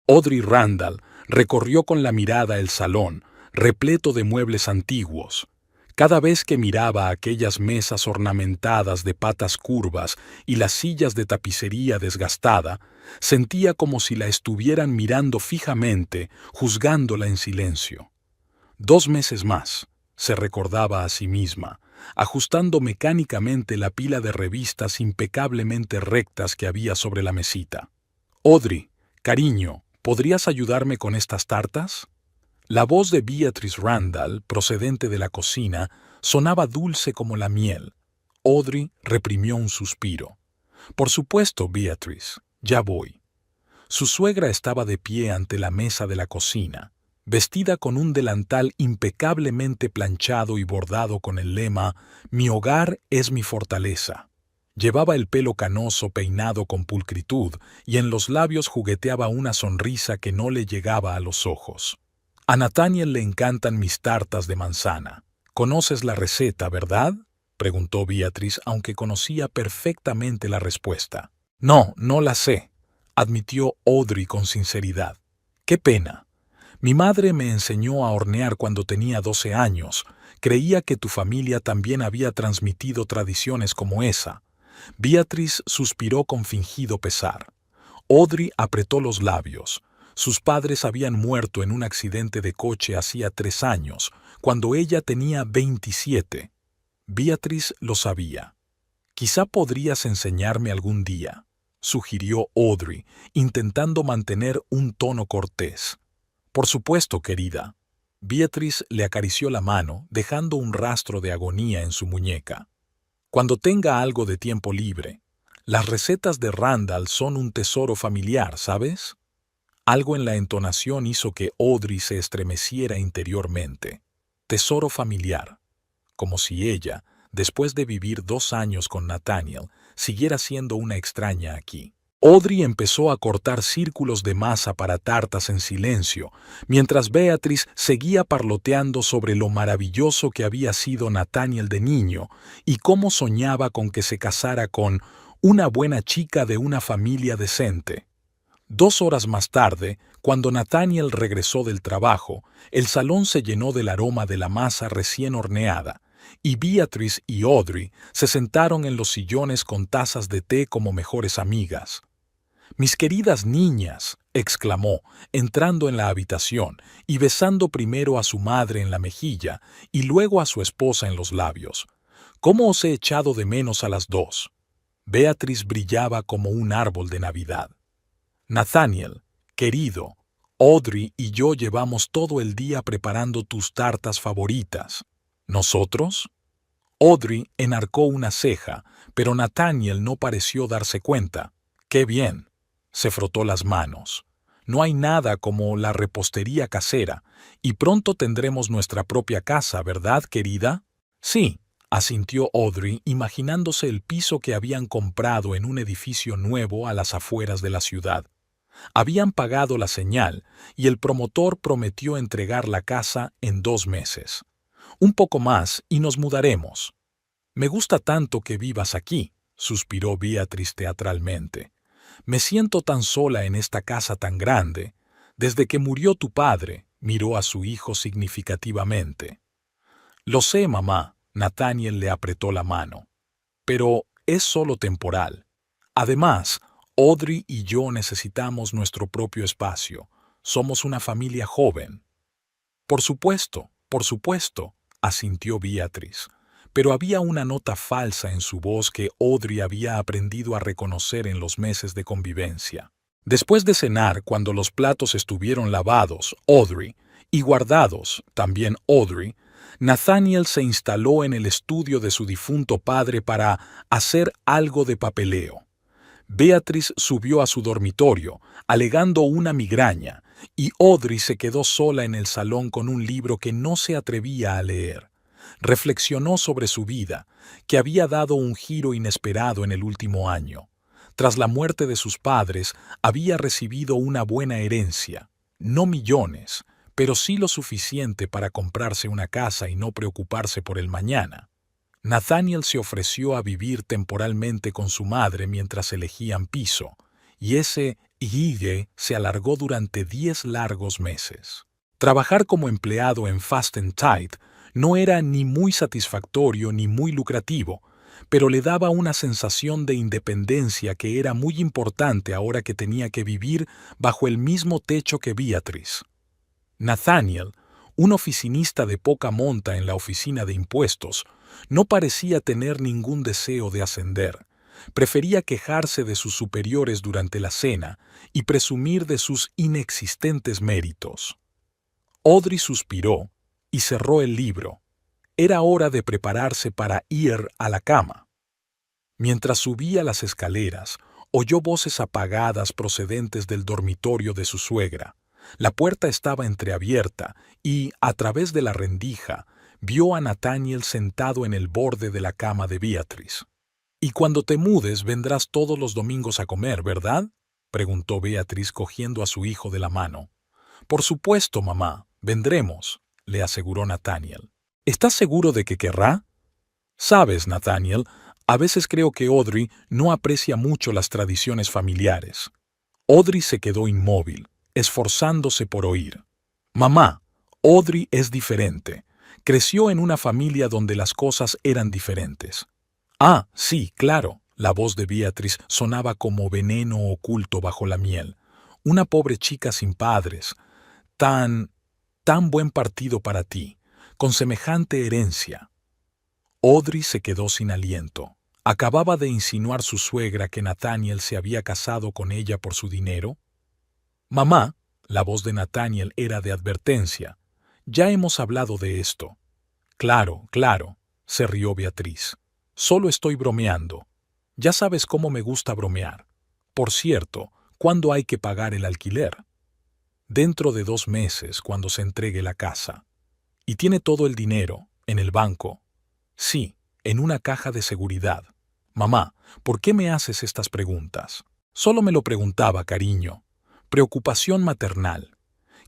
Audrey Randall recorrió con la mirada el salón, repleto de muebles antiguos. Cada vez que miraba aquellas mesas ornamentadas de patas curvas y las sillas de tapicería desgastada, sentía como si la estuvieran mirando fijamente, juzgándola en silencio. 2 meses más, se recordaba a sí misma, ajustando mecánicamente la pila de revistas impecablemente rectas que había sobre la mesita. «Audrey, cariño, ¿podrías ayudarme con estas tartas?». La voz de Beatrice Randall, procedente de la cocina, sonaba dulce como la miel. Audrey reprimió un suspiro. «Por supuesto, Beatrice, ya voy». Su suegra estaba de pie ante la mesa de la cocina, vestida con un delantal impecablemente planchado y bordado con el lema «Mi hogar es mi fortaleza». Llevaba el pelo canoso peinado con pulcritud y en los labios jugueteaba una sonrisa que no le llegaba a los ojos. «A Nathaniel le encantan mis tartas de manzana. ¿Conoces la receta, verdad?», preguntó Beatrice, aunque conocía perfectamente la respuesta. «No, no la sé», admitió Audrey con sinceridad. «Qué pena. Mi madre me enseñó a hornear cuando tenía 12 años. Creía que tu familia también había transmitido tradiciones como esa». Beatrice suspiró con fingido pesar. Audrey apretó los labios. Sus padres habían muerto en un accidente de coche hacía 3 años, cuando ella tenía 27. Beatrice lo sabía. «Quizá podrías enseñarme algún día», sugirió Audrey, intentando mantener un tono cortés. «Por supuesto, querida». Beatrice le acarició la mano, dejando un rastro de agonía en su muñeca. «Cuando tenga algo de tiempo libre. Las recetas de Randall son un tesoro familiar, ¿sabes?». Algo en la entonación hizo que Audrey se estremeciera interiormente. Tesoro familiar. Como si ella, después de vivir 2 años con Nathaniel, siguiera siendo una extraña aquí. Audrey empezó a cortar círculos de masa para tartas en silencio, mientras Beatrice seguía parloteando sobre lo maravilloso que había sido Nathaniel de niño y cómo soñaba con que se casara con una buena chica de una familia decente. 2 horas más tarde, cuando Nathaniel regresó del trabajo, el salón se llenó del aroma de la masa recién horneada, y Beatrice y Audrey se sentaron en los sillones con tazas de té como mejores amigas. «Mis queridas niñas», exclamó, entrando en la habitación y besando primero a su madre en la mejilla y luego a su esposa en los labios. «¿Cómo os he echado de menos a las 2». Beatrice brillaba como un árbol de Navidad. «Nathaniel, querido, Audrey y yo llevamos todo el día preparando tus tartas favoritas. ¿Nosotros?». Audrey enarcó una ceja, pero Nathaniel no pareció darse cuenta. «¡Qué bien!». Se frotó las manos. «No hay nada como la repostería casera, y pronto tendremos nuestra propia casa, ¿verdad, querida?». «Sí», asintió Audrey, imaginándose el piso que habían comprado en un edificio nuevo a las afueras de la ciudad. Habían pagado la señal y el promotor prometió entregar la casa en 2 meses. «Un poco más y nos mudaremos». «Me gusta tanto que vivas aquí», suspiró Beatrice teatralmente. «Me siento tan sola en esta casa tan grande. Desde que murió tu padre», miró a su hijo significativamente. «Lo sé, mamá», Nathaniel le apretó la mano. «Pero es solo temporal. Además, Audrey y yo necesitamos nuestro propio espacio. Somos una familia joven». Por supuesto», asintió Beatrice, pero había una nota falsa en su voz que Audrey había aprendido a reconocer en los meses de convivencia. Después de cenar, cuando los platos estuvieron lavados, Audrey, y guardados, también Audrey, Nathaniel se instaló en el estudio de su difunto padre para hacer algo de papeleo. Beatrice subió a su dormitorio, alegando una migraña, y Audrey se quedó sola en el salón con un libro que no se atrevía a leer. Reflexionó sobre su vida, que había dado un giro inesperado en el último año. Tras la muerte de sus padres, había recibido una buena herencia, no millones, pero sí lo suficiente para comprarse una casa y no preocuparse por el mañana. Nathaniel se ofreció a vivir temporalmente con su madre mientras elegían piso, y ese y Guille se alargó durante 10 largos meses. Trabajar como empleado en Fast and Tight no era ni muy satisfactorio ni muy lucrativo, pero le daba una sensación de independencia que era muy importante ahora que tenía que vivir bajo el mismo techo que Beatrice. Nathaniel, un oficinista de poca monta en la oficina de impuestos, no parecía tener ningún deseo de ascender. Prefería quejarse de sus superiores durante la cena y presumir de sus inexistentes méritos. Audrey suspiró y cerró el libro. Era hora de prepararse para ir a la cama. Mientras subía las escaleras, oyó voces apagadas procedentes del dormitorio de su suegra. La puerta estaba entreabierta y, a través de la rendija, vio a Nathaniel sentado en el borde de la cama de Beatrice. «Y cuando te mudes vendrás todos los domingos a comer, ¿verdad?», preguntó Beatrice cogiendo a su hijo de la mano. «Por supuesto, mamá, vendremos», le aseguró Nathaniel. «¿Estás seguro de que querrá?». «Sabes, Nathaniel, a veces creo que Audrey no aprecia mucho las tradiciones familiares». Audrey se quedó inmóvil, esforzándose por oír. «Mamá, Audrey es diferente. Creció en una familia donde las cosas eran diferentes». «Ah, sí, claro», la voz de Beatrice sonaba como veneno oculto bajo la miel. «Una pobre chica sin padres. Tan buen partido para ti, con semejante herencia». Audrey se quedó sin aliento. ¿Acababa de insinuar su suegra que Nathaniel se había casado con ella por su dinero? «Mamá», la voz de Nathaniel era de advertencia, «ya hemos hablado de esto». «Claro, claro», se rió Beatrice. «Solo estoy bromeando. Ya sabes cómo me gusta bromear. Por cierto, ¿cuándo hay que pagar el alquiler?» «Dentro de 2 meses, cuando se entregue la casa». «¿Y tiene todo el dinero en el banco?» «Sí, en una caja de seguridad». «Mamá, ¿por qué me haces estas preguntas?» «Solo me lo preguntaba, cariño. Preocupación maternal.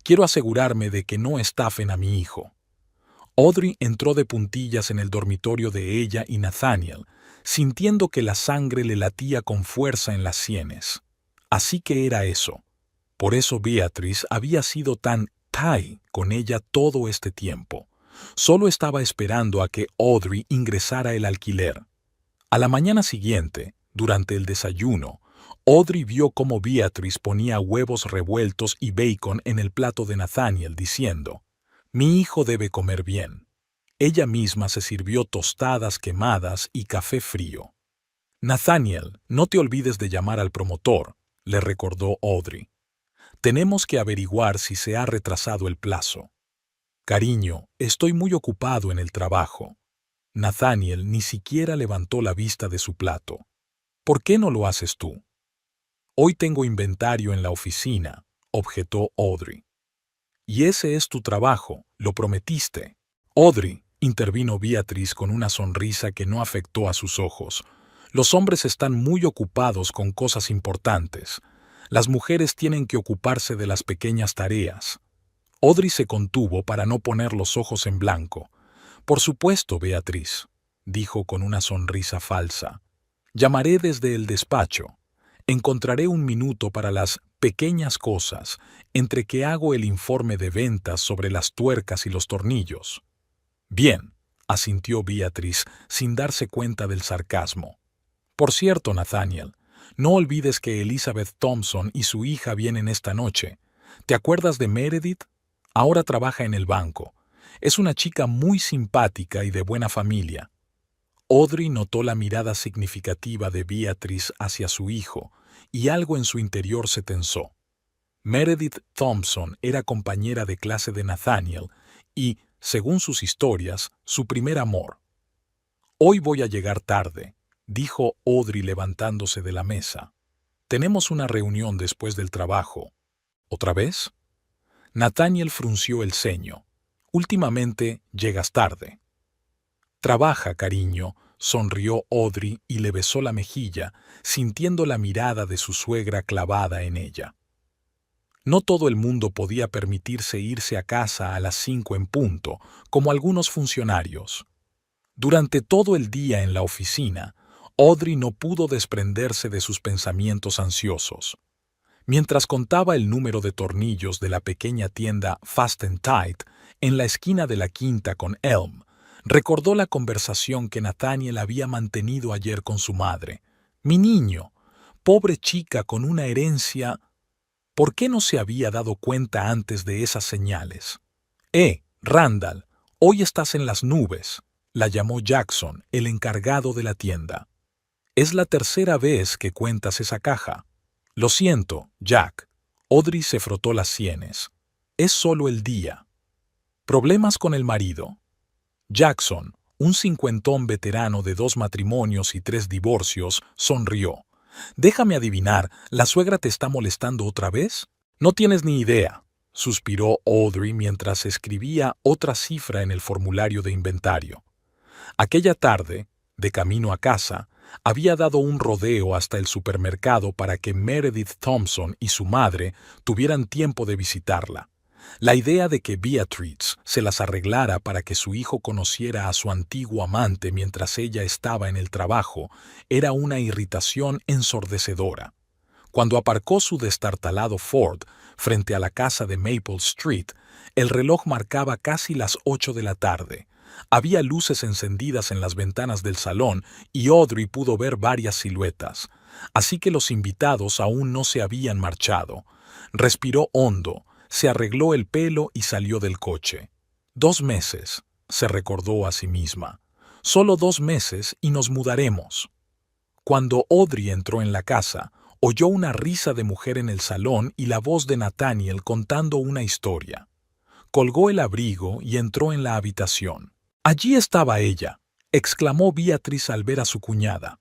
Quiero asegurarme de que no estafen a mi hijo». Audrey entró de puntillas en el dormitorio de ella y Nathaniel, sintiendo que la sangre le latía con fuerza en las sienes. Así que era eso. Por eso Beatrice había sido tan tight con ella todo este tiempo. Solo estaba esperando a que Audrey ingresara el alquiler. A la mañana siguiente, durante el desayuno, Audrey vio cómo Beatrice ponía huevos revueltos y bacon en el plato de Nathaniel, diciendo: «Mi hijo debe comer bien». Ella misma se sirvió tostadas quemadas y café frío. «Nathaniel, no te olvides de llamar al promotor», le recordó Audrey. «Tenemos que averiguar si se ha retrasado el plazo». «Cariño, estoy muy ocupado en el trabajo». Nathaniel ni siquiera levantó la vista de su plato. «¿Por qué no lo haces tú?» «Hoy tengo inventario en la oficina», objetó Audrey. «Y ese es tu trabajo, lo prometiste». «Audrey», intervino Beatrice con una sonrisa que no afectó a sus ojos, «los hombres están muy ocupados con cosas importantes. Las mujeres tienen que ocuparse de las pequeñas tareas». Audrey se contuvo para no poner los ojos en blanco. «Por supuesto, Beatrice», dijo con una sonrisa falsa. «Llamaré desde el despacho. Encontraré un minuto para las pequeñas cosas entre que hago el informe de ventas sobre las tuercas y los tornillos». «Bien», asintió Beatrice sin darse cuenta del sarcasmo. «Por cierto, Nathaniel, no olvides que Elizabeth Thompson y su hija vienen esta noche. ¿Te acuerdas de Meredith? Ahora trabaja en el banco. Es una chica muy simpática y de buena familia». Audrey notó la mirada significativa de Beatrice hacia su hijo, y algo en su interior se tensó. Meredith Thompson era compañera de clase de Nathaniel y, según sus historias, su primer amor. «Hoy voy a llegar tarde», dijo Audrey levantándose de la mesa. «Tenemos una reunión después del trabajo». «¿Otra vez?». Nathaniel frunció el ceño. «Últimamente llegas tarde». «Trabaja, cariño», sonrió Audrey y le besó la mejilla, sintiendo la mirada de su suegra clavada en ella. No todo el mundo podía permitirse irse a casa a las 5 en punto, como algunos funcionarios. Durante todo el día en la oficina, Audrey no pudo desprenderse de sus pensamientos ansiosos. Mientras contaba el número de tornillos de la pequeña tienda Fast and Tight en la esquina de la quinta con Elm, recordó la conversación que Nathaniel había mantenido ayer con su madre. Mi niño, pobre chica con una herencia. ¿Por qué no se había dado cuenta antes de esas señales? Randall, hoy estás en las nubes, la llamó Jackson, el encargado de la tienda. Es la tercera vez que cuentas esa caja. Lo siento, Jack. Audrey se frotó las sienes. Es solo el día. ¿Problemas con el marido? Jackson, un cincuentón veterano de 2 matrimonios y 3 divorcios, sonrió. Déjame adivinar, ¿la suegra te está molestando otra vez? No tienes ni idea, suspiró Audrey mientras escribía otra cifra en el formulario de inventario. Aquella tarde, de camino a casa, había dado un rodeo hasta el supermercado para que Meredith Thompson y su madre tuvieran tiempo de visitarla. La idea de que Beatrice se las arreglara para que su hijo conociera a su antiguo amante mientras ella estaba en el trabajo era una irritación ensordecedora. Cuando aparcó su destartalado Ford frente a la casa de Maple Street, el reloj marcaba casi las 8 de la tarde. Había luces encendidas en las ventanas del salón y Audrey pudo ver varias siluetas. Así que los invitados aún no se habían marchado. Respiró hondo, se arregló el pelo y salió del coche. 2 meses, se recordó a sí misma. Solo 2 meses y nos mudaremos. Cuando Audrey entró en la casa, oyó una risa de mujer en el salón y la voz de Nathaniel contando una historia. Colgó el abrigo y entró en la habitación. Allí estaba ella, exclamó Beatrice al ver a su cuñada.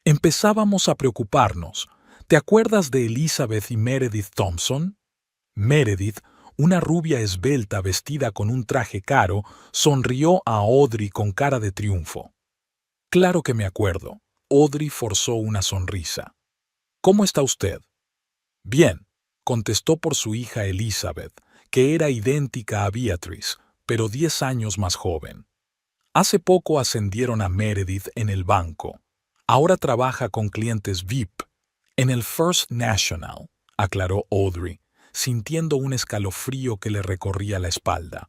Empezábamos a preocuparnos. ¿Te acuerdas de Elizabeth y Meredith Thompson? Meredith, una rubia esbelta vestida con un traje caro, sonrió a Audrey con cara de triunfo. Claro que me acuerdo. Audrey forzó una sonrisa. ¿Cómo está usted? Bien, contestó por su hija Elizabeth, que era idéntica a Beatrice, pero 10 años más joven. Hace poco ascendieron a Meredith en el banco. Ahora trabaja con clientes VIP. En el First National, aclaró Audrey, sintiendo un escalofrío que le recorría la espalda.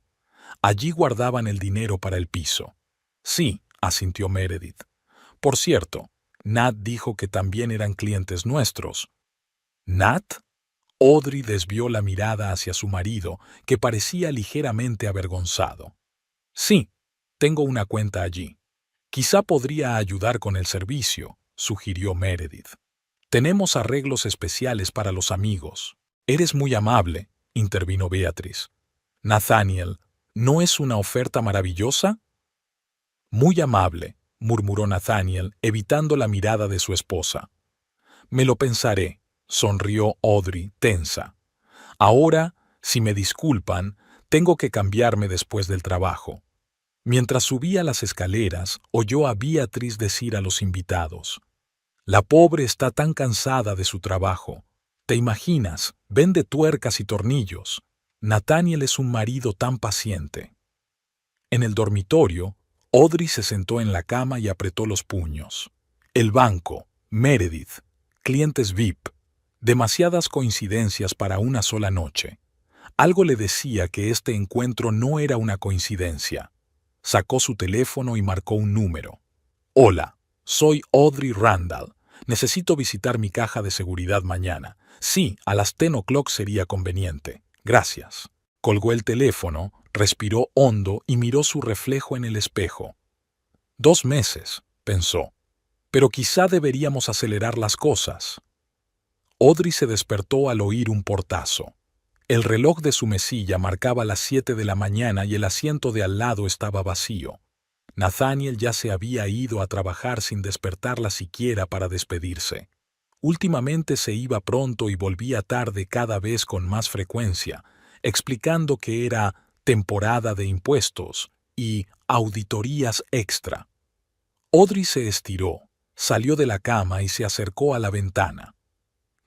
Allí guardaban el dinero para el piso. Sí, asintió Meredith. Por cierto, Nat dijo que también eran clientes nuestros. ¿Nat? Audrey desvió la mirada hacia su marido, que parecía ligeramente avergonzado. Sí, tengo una cuenta allí. Quizá podría ayudar con el servicio, sugirió Meredith. Tenemos arreglos especiales para los amigos. Eres muy amable, intervino Beatrice. Nathaniel, ¿no es una oferta maravillosa? Muy amable, murmuró Nathaniel, evitando la mirada de su esposa. Me lo pensaré, sonrió Audrey, tensa. Ahora, si me disculpan, tengo que cambiarme después del trabajo. Mientras subía las escaleras, oyó a Beatrice decir a los invitados: La pobre está tan cansada de su trabajo. ¿Te imaginas? Vende tuercas y tornillos. Nathaniel es un marido tan paciente. En el dormitorio, Audrey se sentó en la cama y apretó los puños. El banco, Meredith, clientes VIP, demasiadas coincidencias para una sola noche. Algo le decía que este encuentro no era una coincidencia. Sacó su teléfono y marcó un número. Hola, soy Audrey Randall. Necesito visitar mi caja de seguridad mañana. Sí, a las 10 o'clock sería conveniente. Gracias. Colgó el teléfono, respiró hondo y miró su reflejo en el espejo. 2 meses, pensó. Pero quizá deberíamos acelerar las cosas. Audrey se despertó al oír un portazo. El reloj de su mesilla marcaba las 7 de la mañana y el asiento de al lado estaba vacío. Nathaniel ya se había ido a trabajar sin despertarla siquiera para despedirse. Últimamente se iba pronto y volvía tarde cada vez con más frecuencia, explicando que era temporada de impuestos y auditorías extra. Audrey se estiró, salió de la cama y se acercó a la ventana.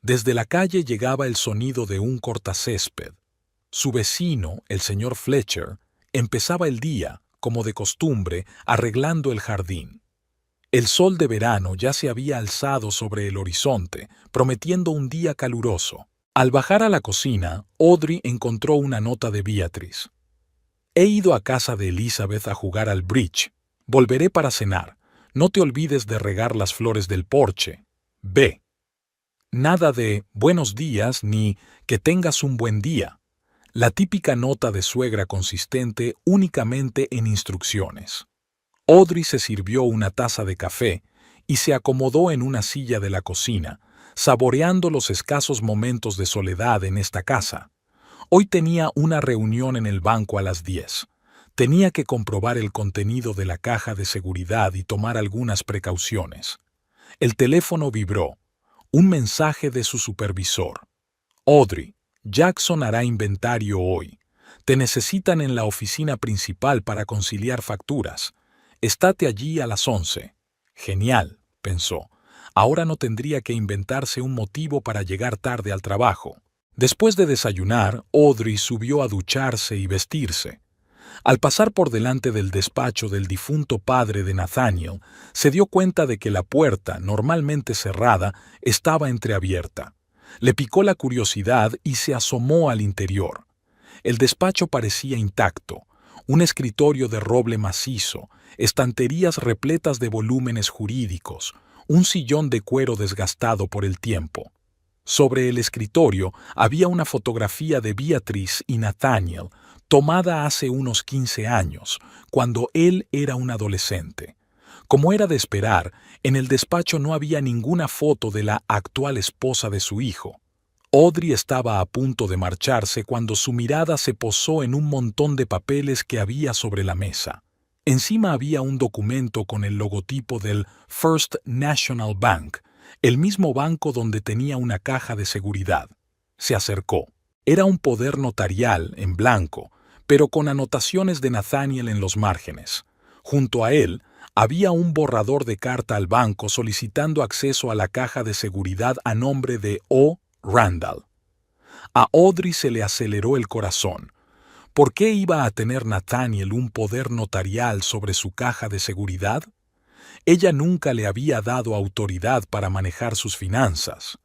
Desde la calle llegaba el sonido de un cortacésped. Su vecino, el señor Fletcher, empezaba el día, como de costumbre, arreglando el jardín. El sol de verano ya se había alzado sobre el horizonte, prometiendo un día caluroso. Al bajar a la cocina, Audrey encontró una nota de Beatrice. He ido a casa de Elizabeth a jugar al bridge. Volveré para cenar. No te olvides de regar las flores del porche. B. Nada de buenos días ni que tengas un buen día. La típica nota de suegra consistente únicamente en instrucciones. Audrey se sirvió una taza de café y se acomodó en una silla de la cocina, saboreando los escasos momentos de soledad en esta casa. Hoy tenía una reunión en el banco a las 10. Tenía que comprobar el contenido de la caja de seguridad y tomar algunas precauciones. El teléfono vibró. Un mensaje de su supervisor. Audrey, Jackson hará inventario hoy. Te necesitan en la oficina principal para conciliar facturas. Estate allí a las 11. Genial, pensó. Ahora no tendría que inventarse un motivo para llegar tarde al trabajo. Después de desayunar, Audrey subió a ducharse y vestirse. Al pasar por delante del despacho del difunto padre de Nathaniel, se dio cuenta de que la puerta, normalmente cerrada, estaba entreabierta. Le picó la curiosidad y se asomó al interior. El despacho parecía intacto. Un escritorio de roble macizo, estanterías repletas de volúmenes jurídicos, un sillón de cuero desgastado por el tiempo. Sobre el escritorio había una fotografía de Beatrice y Nathaniel, tomada hace unos 15 años, cuando él era un adolescente. Como era de esperar, en el despacho no había ninguna foto de la actual esposa de su hijo. Audrey estaba a punto de marcharse cuando su mirada se posó en un montón de papeles que había sobre la mesa. Encima había un documento con el logotipo del First National Bank, el mismo banco donde tenía una caja de seguridad. Se acercó. Era un poder notarial en blanco, pero con anotaciones de Nathaniel en los márgenes. Junto a él había un borrador de carta al banco solicitando acceso a la caja de seguridad a nombre de O. Randall. A Audrey se le aceleró el corazón. ¿Por qué iba a tener Nathaniel un poder notarial sobre su caja de seguridad? Ella nunca le había dado autoridad para manejar sus finanzas.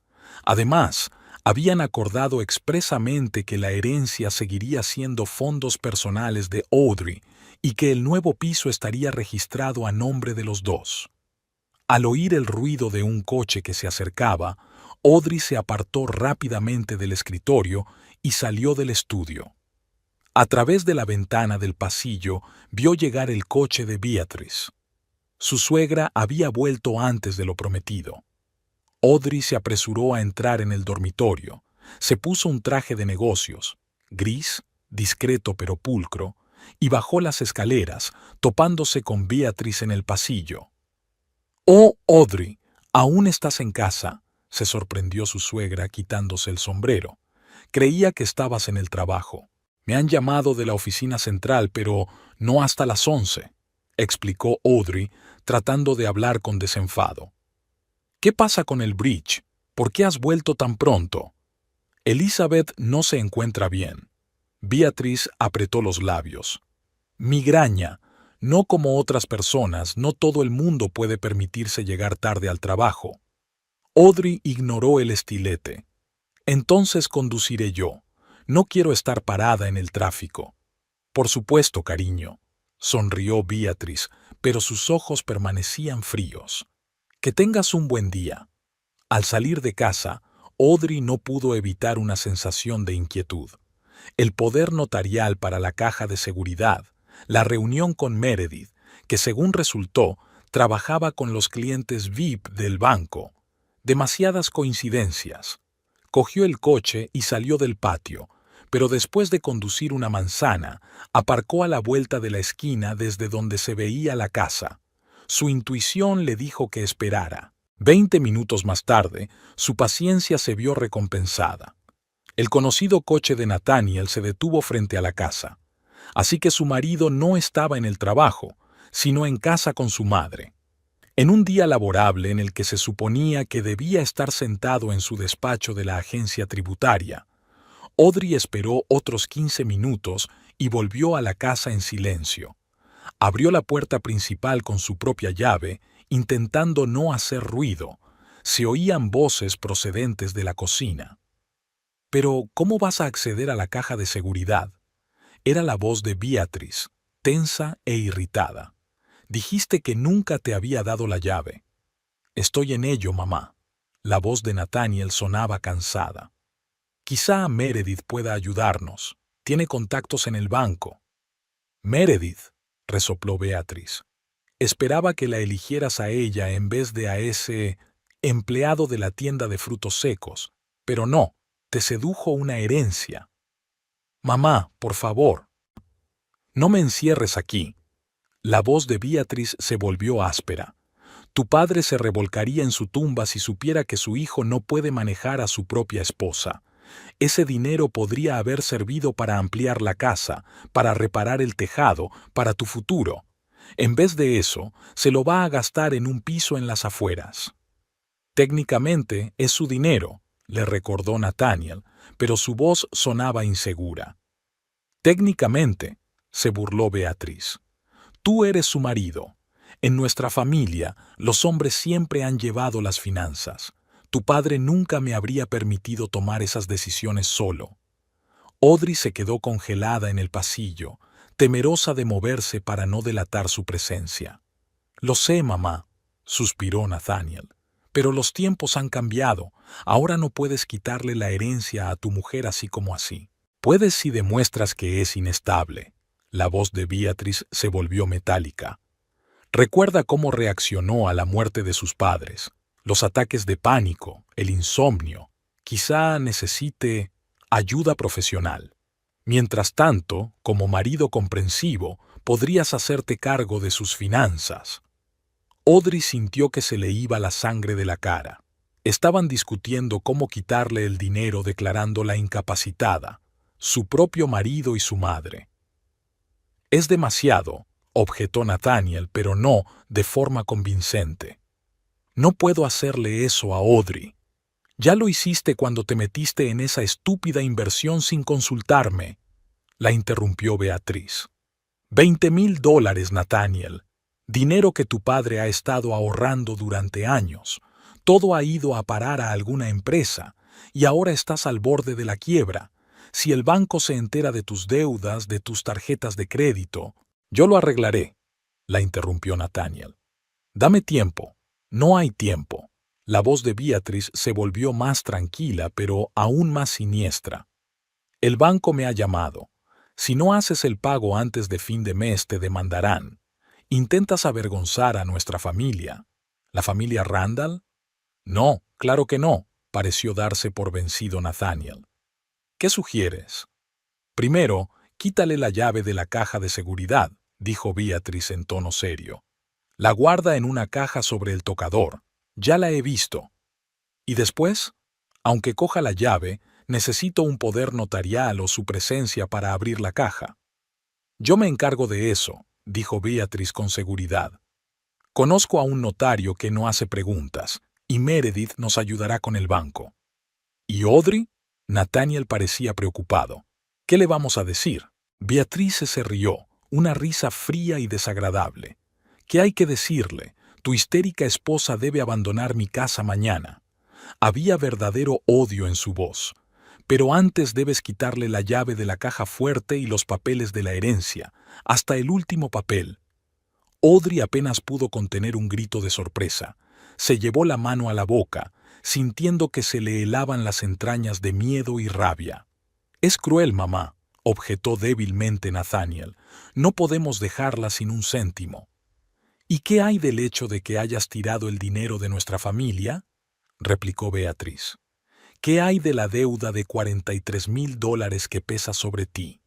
Además, habían acordado expresamente que la herencia seguiría siendo fondos personales de Audrey y que el nuevo piso estaría registrado a nombre de los dos. Al oír el ruido de un coche que se acercaba, Audrey se apartó rápidamente del escritorio y salió del estudio. A través de la ventana del pasillo vio llegar el coche de Beatrice. Su suegra había vuelto antes de lo prometido. Audrey se apresuró a entrar en el dormitorio. Se puso un traje de negocios, gris, discreto pero pulcro, y bajó las escaleras, topándose con Beatrice en el pasillo. «Oh, Audrey, ¿aún estás en casa?», se sorprendió su suegra quitándose el sombrero. «Creía que estabas en el trabajo. Me han llamado de la oficina central, pero no hasta las 11», explicó Audrey, tratando de hablar con desenfado. «¿Qué pasa con el bridge? ¿Por qué has vuelto tan pronto?» «Elizabeth no se encuentra bien». Beatrice apretó los labios. «Migraña. No como otras personas, no todo el mundo puede permitirse llegar tarde al trabajo». Audrey ignoró el estilete. «Entonces conduciré yo. No quiero estar parada en el tráfico». «Por supuesto, cariño», sonrió Beatrice, pero sus ojos permanecían fríos. «Que tengas un buen día». Al salir de casa, Audrey no pudo evitar una sensación de inquietud. El poder notarial para la caja de seguridad, la reunión con Meredith, que según resultó, trabajaba con los clientes VIP del banco. Demasiadas coincidencias. Cogió el coche y salió del patio, pero después de conducir una manzana, aparcó a la vuelta de la esquina desde donde se veía la casa. Su intuición le dijo que esperara. 20 minutos más tarde, su paciencia se vio recompensada. El conocido coche de Nathaniel se detuvo frente a la casa. Así que su marido no estaba en el trabajo, sino en casa con su madre. En un día laborable en el que se suponía que debía estar sentado en su despacho de la agencia tributaria, Audrey esperó otros 15 minutos y volvió a la casa en silencio. Abrió la puerta principal con su propia llave, intentando no hacer ruido. Se oían voces procedentes de la cocina. Pero, ¿cómo vas a acceder a la caja de seguridad? Era la voz de Beatriz, tensa e irritada. Dijiste que nunca te había dado la llave. Estoy en ello, mamá. La voz de Nathaniel sonaba cansada. Quizá Meredith pueda ayudarnos. Tiene contactos en el banco. Meredith, resopló Beatriz. Esperaba que la eligieras a ella en vez de a ese empleado de la tienda de frutos secos. Pero no, te sedujo una herencia. Mamá, por favor. No me encierres aquí. La voz de Beatriz se volvió áspera. Tu padre se revolcaría en su tumba si supiera que su hijo no puede manejar a su propia esposa. Ese dinero podría haber servido para ampliar la casa, para reparar el tejado, para tu futuro. En vez de eso, se lo va a gastar en un piso en las afueras. Técnicamente es su dinero, le recordó Nathaniel, pero su voz sonaba insegura. Técnicamente, se burló Beatriz. Tú eres su marido. En nuestra familia, los hombres siempre han llevado las finanzas. Tu padre nunca me habría permitido tomar esas decisiones solo. Audrey se quedó congelada en el pasillo, temerosa de moverse para no delatar su presencia. Lo sé, mamá, suspiró Nathaniel, pero los tiempos han cambiado. Ahora no puedes quitarle la herencia a tu mujer así como así. Puedes si demuestras que es inestable. La voz de Beatriz se volvió metálica. Recuerda cómo reaccionó a la muerte de sus padres, los ataques de pánico, el insomnio. Quizá necesite ayuda profesional. Mientras tanto, como marido comprensivo, podrías hacerte cargo de sus finanzas. Audrey sintió que se le iba la sangre de la cara. Estaban discutiendo cómo quitarle el dinero declarándola incapacitada, su propio marido y su madre. Es demasiado, objetó Nathaniel, pero no de forma convincente. No puedo hacerle eso a Audrey. Ya lo hiciste cuando te metiste en esa estúpida inversión sin consultarme, la interrumpió Beatriz. $20,000, Nathaniel. Dinero que tu padre ha estado ahorrando durante años. Todo ha ido a parar a alguna empresa y ahora estás al borde de la quiebra. Si el banco se entera de tus deudas, de tus tarjetas de crédito, yo lo arreglaré, la interrumpió Nathaniel. Dame tiempo. No hay tiempo. La voz de Beatriz se volvió más tranquila, pero aún más siniestra. El banco me ha llamado. Si no haces el pago antes de fin de mes, te demandarán. ¿Intentas avergonzar a nuestra familia? ¿La familia Randall? No, claro que no, pareció darse por vencido Nathaniel. ¿Qué sugieres? Primero, quítale la llave de la caja de seguridad, dijo Beatriz en tono serio. La guarda en una caja sobre el tocador. Ya la he visto. Y después, aunque coja la llave, necesito un poder notarial o su presencia para abrir la caja. Yo me encargo de eso, dijo Beatriz con seguridad. Conozco a un notario que no hace preguntas, y Meredith nos ayudará con el banco. ¿Y Audrey? Nathaniel parecía preocupado. ¿Qué le vamos a decir? Beatriz se rió, una risa fría y desagradable. ¿Qué hay que decirle? Tu histérica esposa debe abandonar mi casa mañana. Había verdadero odio en su voz. Pero antes debes quitarle la llave de la caja fuerte y los papeles de la herencia, hasta el último papel. Audrey apenas pudo contener un grito de sorpresa. Se llevó la mano a la boca, sintiendo que se le helaban las entrañas de miedo y rabia. Es cruel, mamá, objetó débilmente Nathaniel. No podemos dejarla sin un céntimo. ¿Y qué hay del hecho de que hayas tirado el dinero de nuestra familia? Replicó Beatriz. ¿Qué hay de la deuda de $43,000 que pesa sobre ti?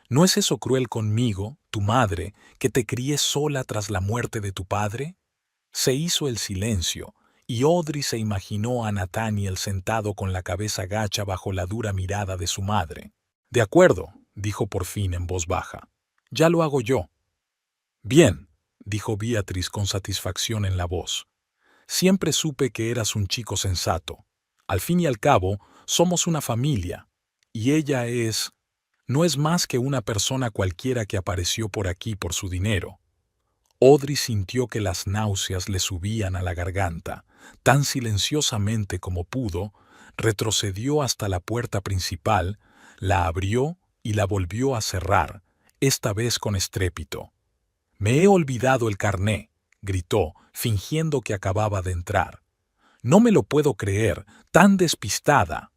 ¿No es eso cruel conmigo, tu madre, que te crié sola tras la muerte de tu padre? Se hizo el silencio, y Audrey se imaginó a Nathaniel sentado con la cabeza gacha bajo la dura mirada de su madre. De acuerdo, dijo por fin en voz baja. Ya lo hago yo. Bien, dijo Beatriz con satisfacción en la voz. Siempre supe que eras un chico sensato. Al fin y al cabo, somos una familia, y ella no es más que una persona cualquiera que apareció por aquí por su dinero. Audrey sintió que las náuseas le subían a la garganta. Tan silenciosamente como pudo, Retrocedió hasta la puerta principal, la abrió y la volvió a cerrar, esta vez con estrépito. «Me he olvidado el carné», gritó, fingiendo que acababa de entrar. «No me lo puedo creer, tan despistada».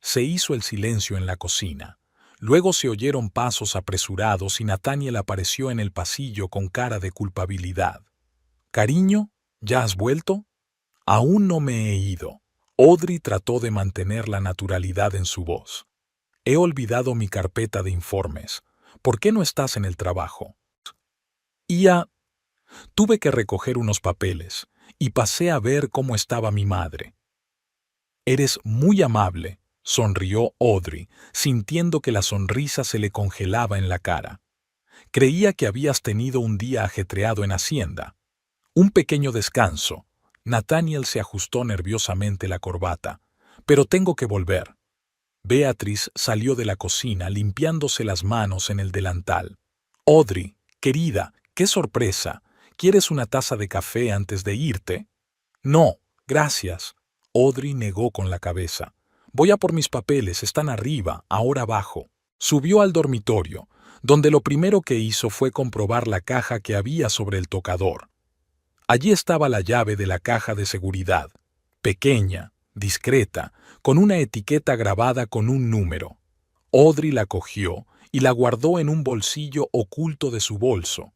Se hizo el silencio en la cocina. Luego se oyeron pasos apresurados y Nathaniel apareció en el pasillo con cara de culpabilidad. «Cariño, ¿ya has vuelto?» «Aún no me he ido». Audrey trató de mantener la naturalidad en su voz. «He olvidado mi carpeta de informes. ¿Por qué no estás en el trabajo?» Tuve que recoger unos papeles y pasé a ver cómo estaba mi madre». «Eres muy amable», sonrió Audrey, sintiendo que la sonrisa se le congelaba en la cara. «Creía que habías tenido un día ajetreado en Hacienda». «Un pequeño descanso». Nathaniel se ajustó nerviosamente la corbata. «Pero tengo que volver». Beatriz salió de la cocina limpiándose las manos en el delantal. «Audrey, querida, qué sorpresa. ¿Quieres una taza de café antes de irte?» «No, gracias». Audrey negó con la cabeza. «Voy a por mis papeles, están arriba, ahora abajo». Subió al dormitorio, donde lo primero que hizo fue comprobar la caja que había sobre el tocador. Allí estaba la llave de la caja de seguridad, pequeña, discreta, con una etiqueta grabada con un número. Audrey la cogió y la guardó en un bolsillo oculto de su bolso.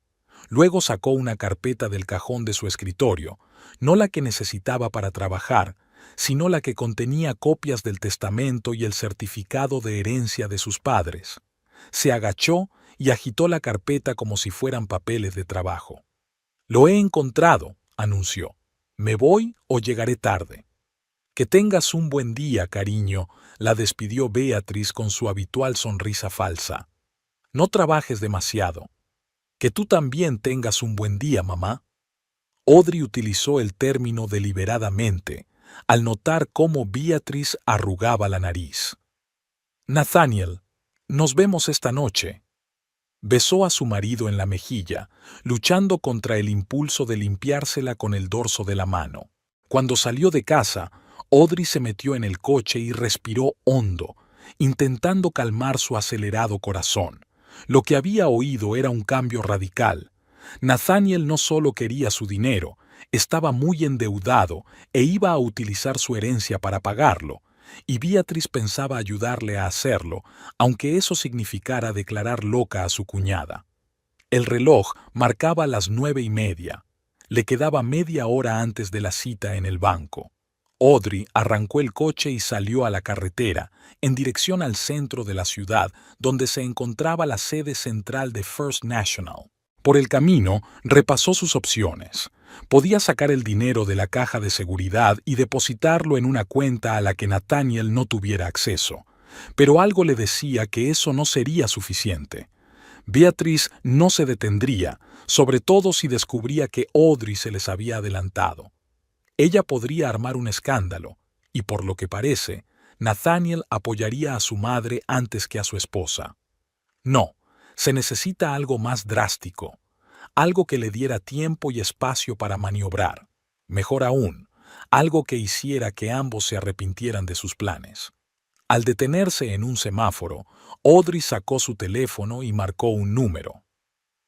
Luego sacó una carpeta del cajón de su escritorio, no la que necesitaba para trabajar, sino la que contenía copias del testamento y el certificado de herencia de sus padres. Se agachó y agitó la carpeta como si fueran papeles de trabajo. «Lo he encontrado», anunció. «¿Me voy o llegaré tarde?» «Que tengas un buen día, cariño», la despidió Beatriz con su habitual sonrisa falsa. «No trabajes demasiado». «Que tú también tengas un buen día, mamá». Audrey utilizó el término deliberadamente, al notar cómo Beatriz arrugaba la nariz. «Nathaniel, nos vemos esta noche». Besó a su marido en la mejilla, luchando contra el impulso de limpiársela con el dorso de la mano. Cuando salió de casa, Audrey se metió en el coche y respiró hondo, intentando calmar su acelerado corazón. Lo que había oído era un cambio radical. Nathaniel no solo quería su dinero, estaba muy endeudado e iba a utilizar su herencia para pagarlo, y Beatriz pensaba ayudarle a hacerlo, aunque eso significara declarar loca a su cuñada. El reloj marcaba las 9:30. Le quedaba media hora antes de la cita en el banco. Audrey arrancó el coche y salió a la carretera, en dirección al centro de la ciudad, donde se encontraba la sede central de First National. Por el camino, repasó sus opciones. Podía sacar el dinero de la caja de seguridad y depositarlo en una cuenta a la que Nathaniel no tuviera acceso. Pero algo le decía que eso no sería suficiente. Beatriz no se detendría, sobre todo si descubría que Audrey se les había adelantado. Ella podría armar un escándalo, y por lo que parece, Nathaniel apoyaría a su madre antes que a su esposa. No, se necesita algo más drástico, algo que le diera tiempo y espacio para maniobrar. Mejor aún, algo que hiciera que ambos se arrepintieran de sus planes. Al detenerse en un semáforo, Audrey sacó su teléfono y marcó un número.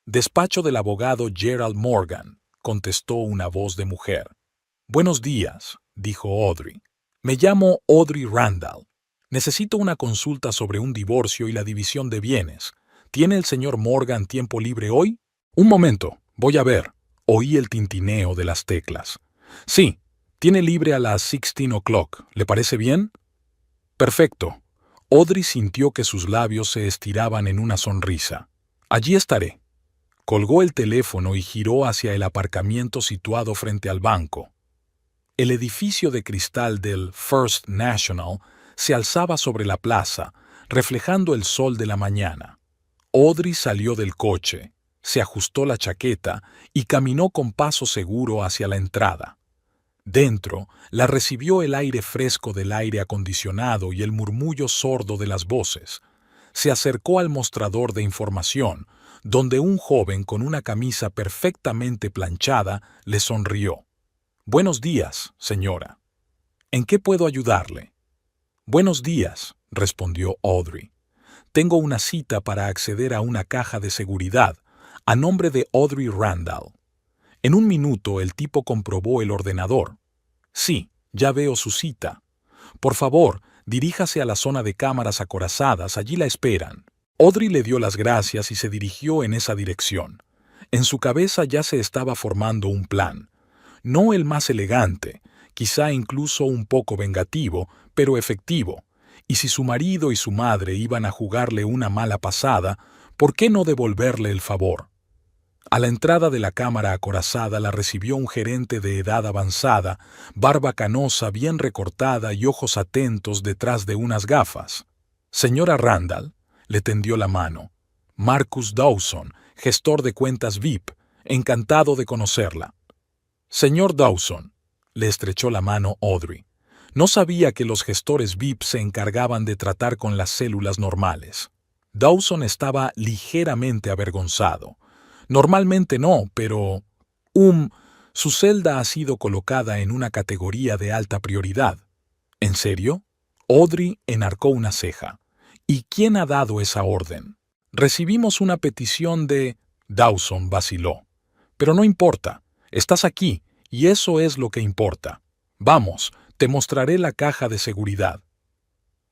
«Despacho del abogado Gerald Morgan», contestó una voz de mujer. «Buenos días», dijo Audrey. «Me llamo Audrey Randall. Necesito una consulta sobre un divorcio y la división de bienes. ¿Tiene el señor Morgan tiempo libre hoy?» «Un momento, voy a ver». Oí el tintineo de las teclas. «Sí, tiene libre a las 16 o'clock. ¿Le parece bien?» «Perfecto». Audrey sintió que sus labios se estiraban en una sonrisa. «Allí estaré». Colgó el teléfono y giró hacia el aparcamiento situado frente al banco. El edificio de cristal del First National se alzaba sobre la plaza, reflejando el sol de la mañana. Audrey salió del coche, se ajustó la chaqueta y caminó con paso seguro hacia la entrada. Dentro, la recibió el aire fresco del aire acondicionado y el murmullo sordo de las voces. Se acercó al mostrador de información, donde un joven con una camisa perfectamente planchada le sonrió. «Buenos días, señora. ¿En qué puedo ayudarle?» Buenos días, respondió Audrey. Tengo una cita para acceder a una caja de seguridad, a nombre de Audrey Randall. En un minuto el tipo comprobó el ordenador. Sí, ya veo su cita. Por favor, diríjase a la zona de cámaras acorazadas, allí la esperan. Audrey le dio las gracias y se dirigió en esa dirección. En su cabeza ya se estaba formando un plan. No el más elegante, quizá incluso un poco vengativo, pero efectivo. Y si su marido y su madre iban a jugarle una mala pasada, ¿por qué no devolverle el favor? A la entrada de la cámara acorazada la recibió un gerente de edad avanzada, barba canosa bien recortada y ojos atentos detrás de unas gafas. Señora Randall, le tendió la mano. Marcus Dawson, gestor de cuentas VIP, encantado de conocerla. Señor Dawson, le estrechó la mano Audrey. No sabía que los gestores VIP se encargaban de tratar con las células normales. Dawson estaba ligeramente avergonzado. Normalmente no, pero... su celda ha sido colocada en una categoría de alta prioridad. ¿En serio? Audrey enarcó una ceja. ¿Y quién ha dado esa orden? Recibimos una petición de... Dawson vaciló. Pero no importa. Estás aquí, y eso es lo que importa. Vamos, te mostraré la caja de seguridad.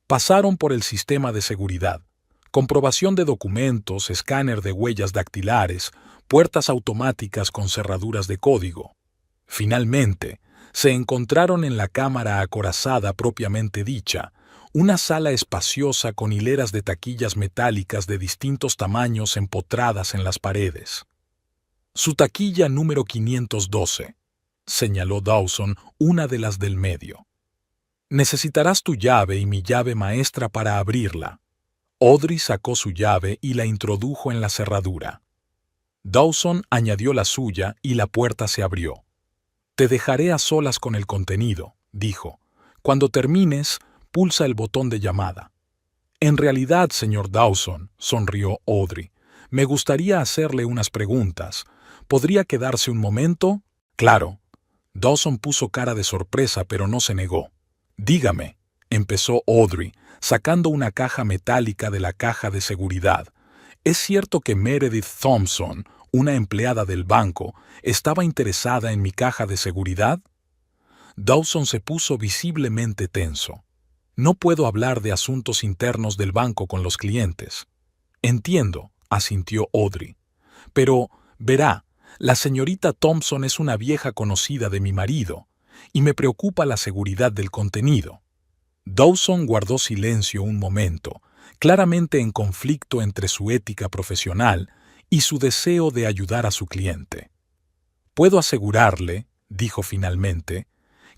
Pasaron por el sistema de seguridad. Comprobación de documentos, escáner de huellas dactilares, puertas automáticas con cerraduras de código. Finalmente, se encontraron en la cámara acorazada propiamente dicha, una sala espaciosa con hileras de taquillas metálicas de distintos tamaños empotradas en las paredes. Su taquilla número 512, señaló Dawson, una de las del medio. Necesitarás tu llave y mi llave maestra para abrirla. Audrey sacó su llave y la introdujo en la cerradura. Dawson añadió la suya y la puerta se abrió. Te dejaré a solas con el contenido, dijo. Cuando termines, pulsa el botón de llamada. En realidad, señor Dawson, sonrió Audrey, me gustaría hacerle unas preguntas. ¿Podría quedarse un momento? Claro. Dawson puso cara de sorpresa, pero no se negó. Dígame, empezó Audrey, sacando una caja metálica de la caja de seguridad. ¿Es cierto que Meredith Thompson, una empleada del banco, estaba interesada en mi caja de seguridad? Dawson se puso visiblemente tenso. No puedo hablar de asuntos internos del banco con los clientes. Entiendo, asintió Audrey. Pero, verá, la señorita Thompson es una vieja conocida de mi marido, y me preocupa la seguridad del contenido. Dawson guardó silencio un momento, claramente en conflicto entre su ética profesional y su deseo de ayudar a su cliente. Puedo asegurarle, dijo finalmente,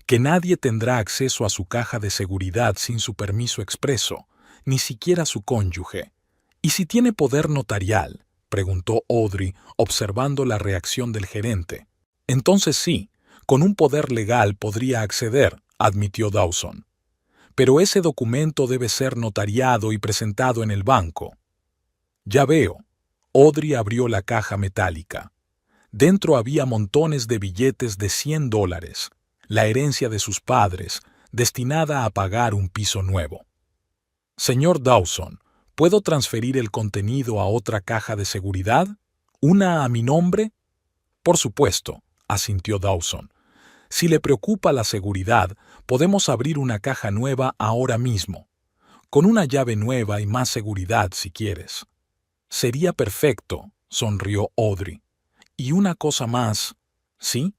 que nadie tendrá acceso a su caja de seguridad sin su permiso expreso, ni siquiera su cónyuge. ¿Y si tiene poder notarial?, preguntó Audrey, observando la reacción del gerente. Entonces sí, con un poder legal podría acceder, admitió Dawson. Pero ese documento debe ser notariado y presentado en el banco. Ya veo. Audrey abrió la caja metálica. Dentro había montones de billetes de $100, la herencia de sus padres, destinada a pagar un piso nuevo. Señor Dawson, ¿puedo transferir el contenido a otra caja de seguridad? ¿Una a mi nombre? Por supuesto, asintió Dawson. Si le preocupa la seguridad, podemos abrir una caja nueva ahora mismo, con una llave nueva y más seguridad si quieres. Sería perfecto, sonrió Audrey. Y una cosa más, ¿sí?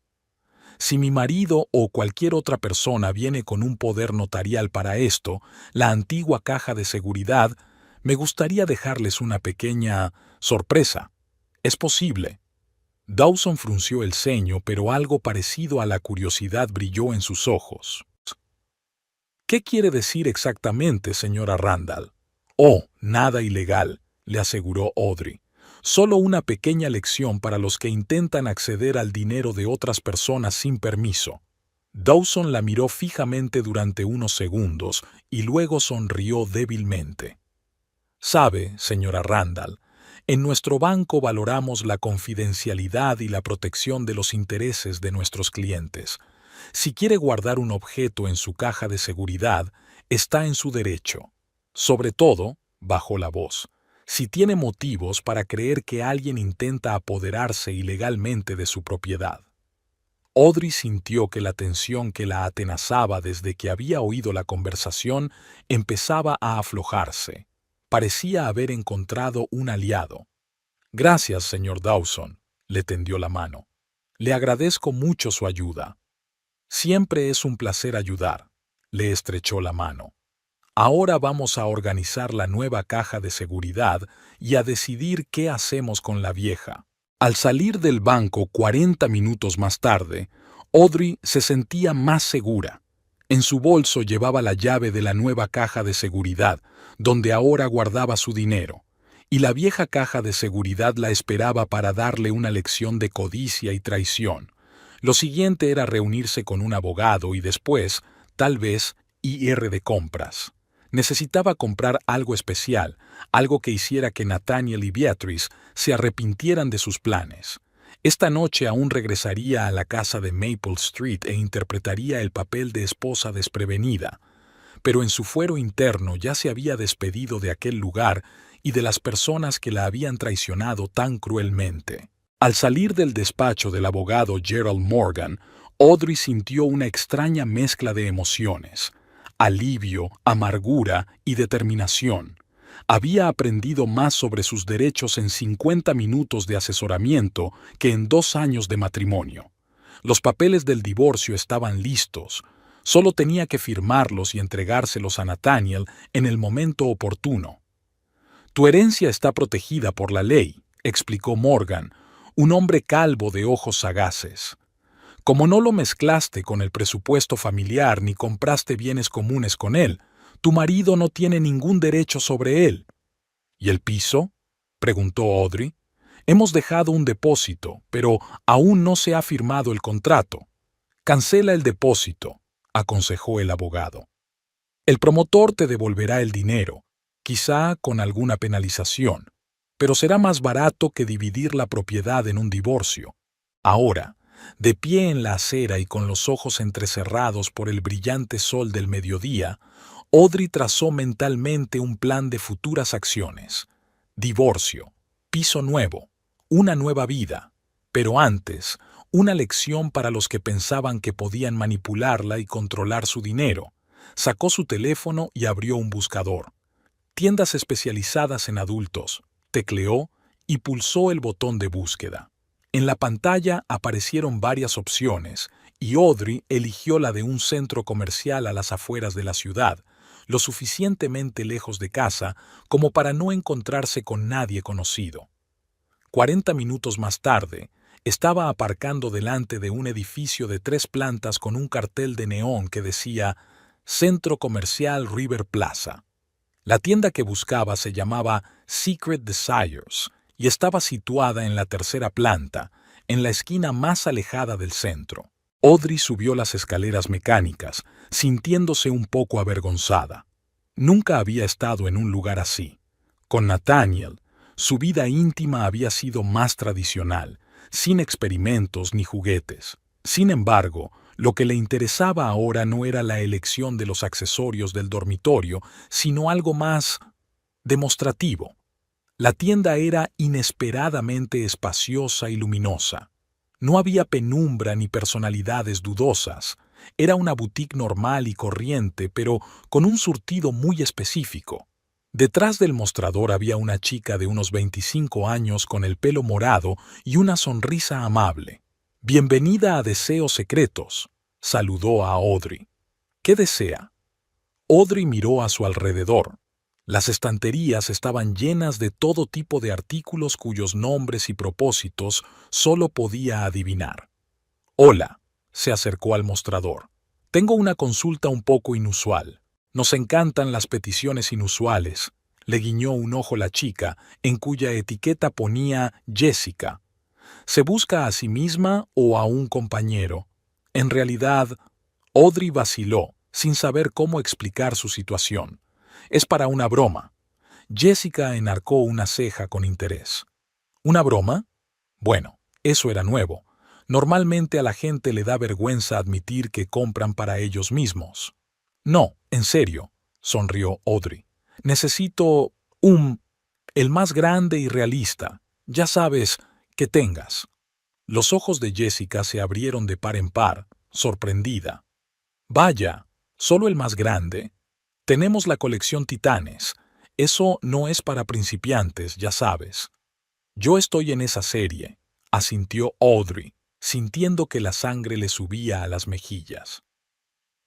Si mi marido o cualquier otra persona viene con un poder notarial para esto, la antigua caja de seguridad, me gustaría dejarles una pequeña sorpresa. ¿Es posible? Dawson frunció el ceño, pero algo parecido a la curiosidad brilló en sus ojos. ¿Qué quiere decir exactamente, señora Randall? Oh, nada ilegal, le aseguró Audrey. Solo una pequeña lección para los que intentan acceder al dinero de otras personas sin permiso. Dawson la miró fijamente durante unos segundos y luego sonrió débilmente. Sabe, señora Randall, en nuestro banco valoramos la confidencialidad y la protección de los intereses de nuestros clientes. Si quiere guardar un objeto en su caja de seguridad, Está en su derecho. Sobre todo, bajó la voz, si tiene motivos para creer que alguien intenta apoderarse ilegalmente de su propiedad. Audrey sintió que la tensión que la atenazaba desde que había oído la conversación empezaba a aflojarse. Parecía haber encontrado un aliado. Gracias, señor Dawson, le tendió la mano. Le agradezco mucho su ayuda. Siempre es un placer ayudar. Le estrechó la mano. Ahora vamos a organizar la nueva caja de seguridad y a decidir qué hacemos con la vieja. Al salir del banco 40 minutos más tarde, Audrey se sentía más segura. En su bolso llevaba la llave de la nueva caja de seguridad, donde ahora guardaba su dinero, y la vieja caja de seguridad la esperaba para darle una lección de codicia y traición. Lo siguiente era reunirse con un abogado y después, tal vez, ir de compras. Necesitaba comprar algo especial, algo que hiciera que Nathaniel y Beatrice se arrepintieran de sus planes. Esta noche aún regresaría a la casa de Maple Street e interpretaría el papel de esposa desprevenida, pero en su fuero interno ya se había despedido de aquel lugar y de las personas que la habían traicionado tan cruelmente. Al salir del despacho del abogado Gerald Morgan, Audrey sintió una extraña mezcla de emociones: alivio, amargura y determinación. Había aprendido más sobre sus derechos en 50 minutos de asesoramiento que en 2 años de matrimonio. Los papeles del divorcio estaban listos. Solo tenía que firmarlos y entregárselos a Nathaniel en el momento oportuno. Tu herencia está protegida por la ley, explicó Morgan, un hombre calvo de ojos sagaces. Como no lo mezclaste con el presupuesto familiar ni compraste bienes comunes con él, tu marido no tiene ningún derecho sobre él. ¿Y el piso?, preguntó Audrey. Hemos dejado un depósito, pero aún no se ha firmado el contrato. Cancela el depósito, aconsejó el abogado. El promotor te devolverá el dinero, quizá con alguna penalización, pero será más barato que dividir la propiedad en un divorcio. Ahora, de pie en la acera y con los ojos entrecerrados por el brillante sol del mediodía, Audrey trazó mentalmente un plan de futuras acciones. Divorcio, piso nuevo, una nueva vida, pero antes, una lección para los que pensaban que podían manipularla y controlar su dinero. Sacó su teléfono y abrió un buscador. Tiendas especializadas en adultos, tecleó y pulsó el botón de búsqueda. En la pantalla aparecieron varias opciones y Audrey eligió la de un centro comercial a las afueras de la ciudad, lo suficientemente lejos de casa como para no encontrarse con nadie conocido. 40 minutos más tarde, estaba aparcando delante de un edificio de 3 plantas con un cartel de neón que decía Centro Comercial River Plaza. La tienda que buscaba se llamaba Secret Desires y estaba situada en la 3ª planta, en la esquina más alejada del centro. Audrey subió las escaleras mecánicas, sintiéndose un poco avergonzada. Nunca había estado en un lugar así. Con Nathaniel, su vida íntima había sido más tradicional, sin experimentos ni juguetes. Sin embargo, lo que le interesaba ahora no era la elección de los accesorios del dormitorio, sino algo más demostrativo. La tienda era inesperadamente espaciosa y luminosa. No había penumbra ni personalidades dudosas. Era una boutique normal y corriente, pero con un surtido muy específico. Detrás del mostrador había una chica de unos 25 años con el pelo morado y una sonrisa amable. «Bienvenida a Deseos Secretos», saludó a Audrey. «¿Qué desea?» Audrey miró a su alrededor. Las estanterías estaban llenas de todo tipo de artículos cuyos nombres y propósitos solo podía adivinar. «Hola», se acercó al mostrador. «Tengo una consulta un poco inusual. Nos encantan las peticiones inusuales», le guiñó un ojo la chica, en cuya etiqueta ponía Jessica. ¿Se busca a sí misma o a un compañero? En realidad, Audrey vaciló, sin saber cómo explicar su situación. «Es para una broma». Jessica enarcó una ceja con interés. «¿Una broma?» Bueno, eso era nuevo. Normalmente a la gente le da vergüenza admitir que compran para ellos mismos. «No, en serio», sonrió Audrey. Necesito el más grande y realista. Ya sabes, que tengas. Los ojos de Jessica se abrieron de par en par, sorprendida. Vaya, ¿solo el más grande? Tenemos la colección Titanes. Eso no es para principiantes, ya sabes. Yo estoy en esa serie, asintió Audrey, sintiendo que la sangre le subía a las mejillas.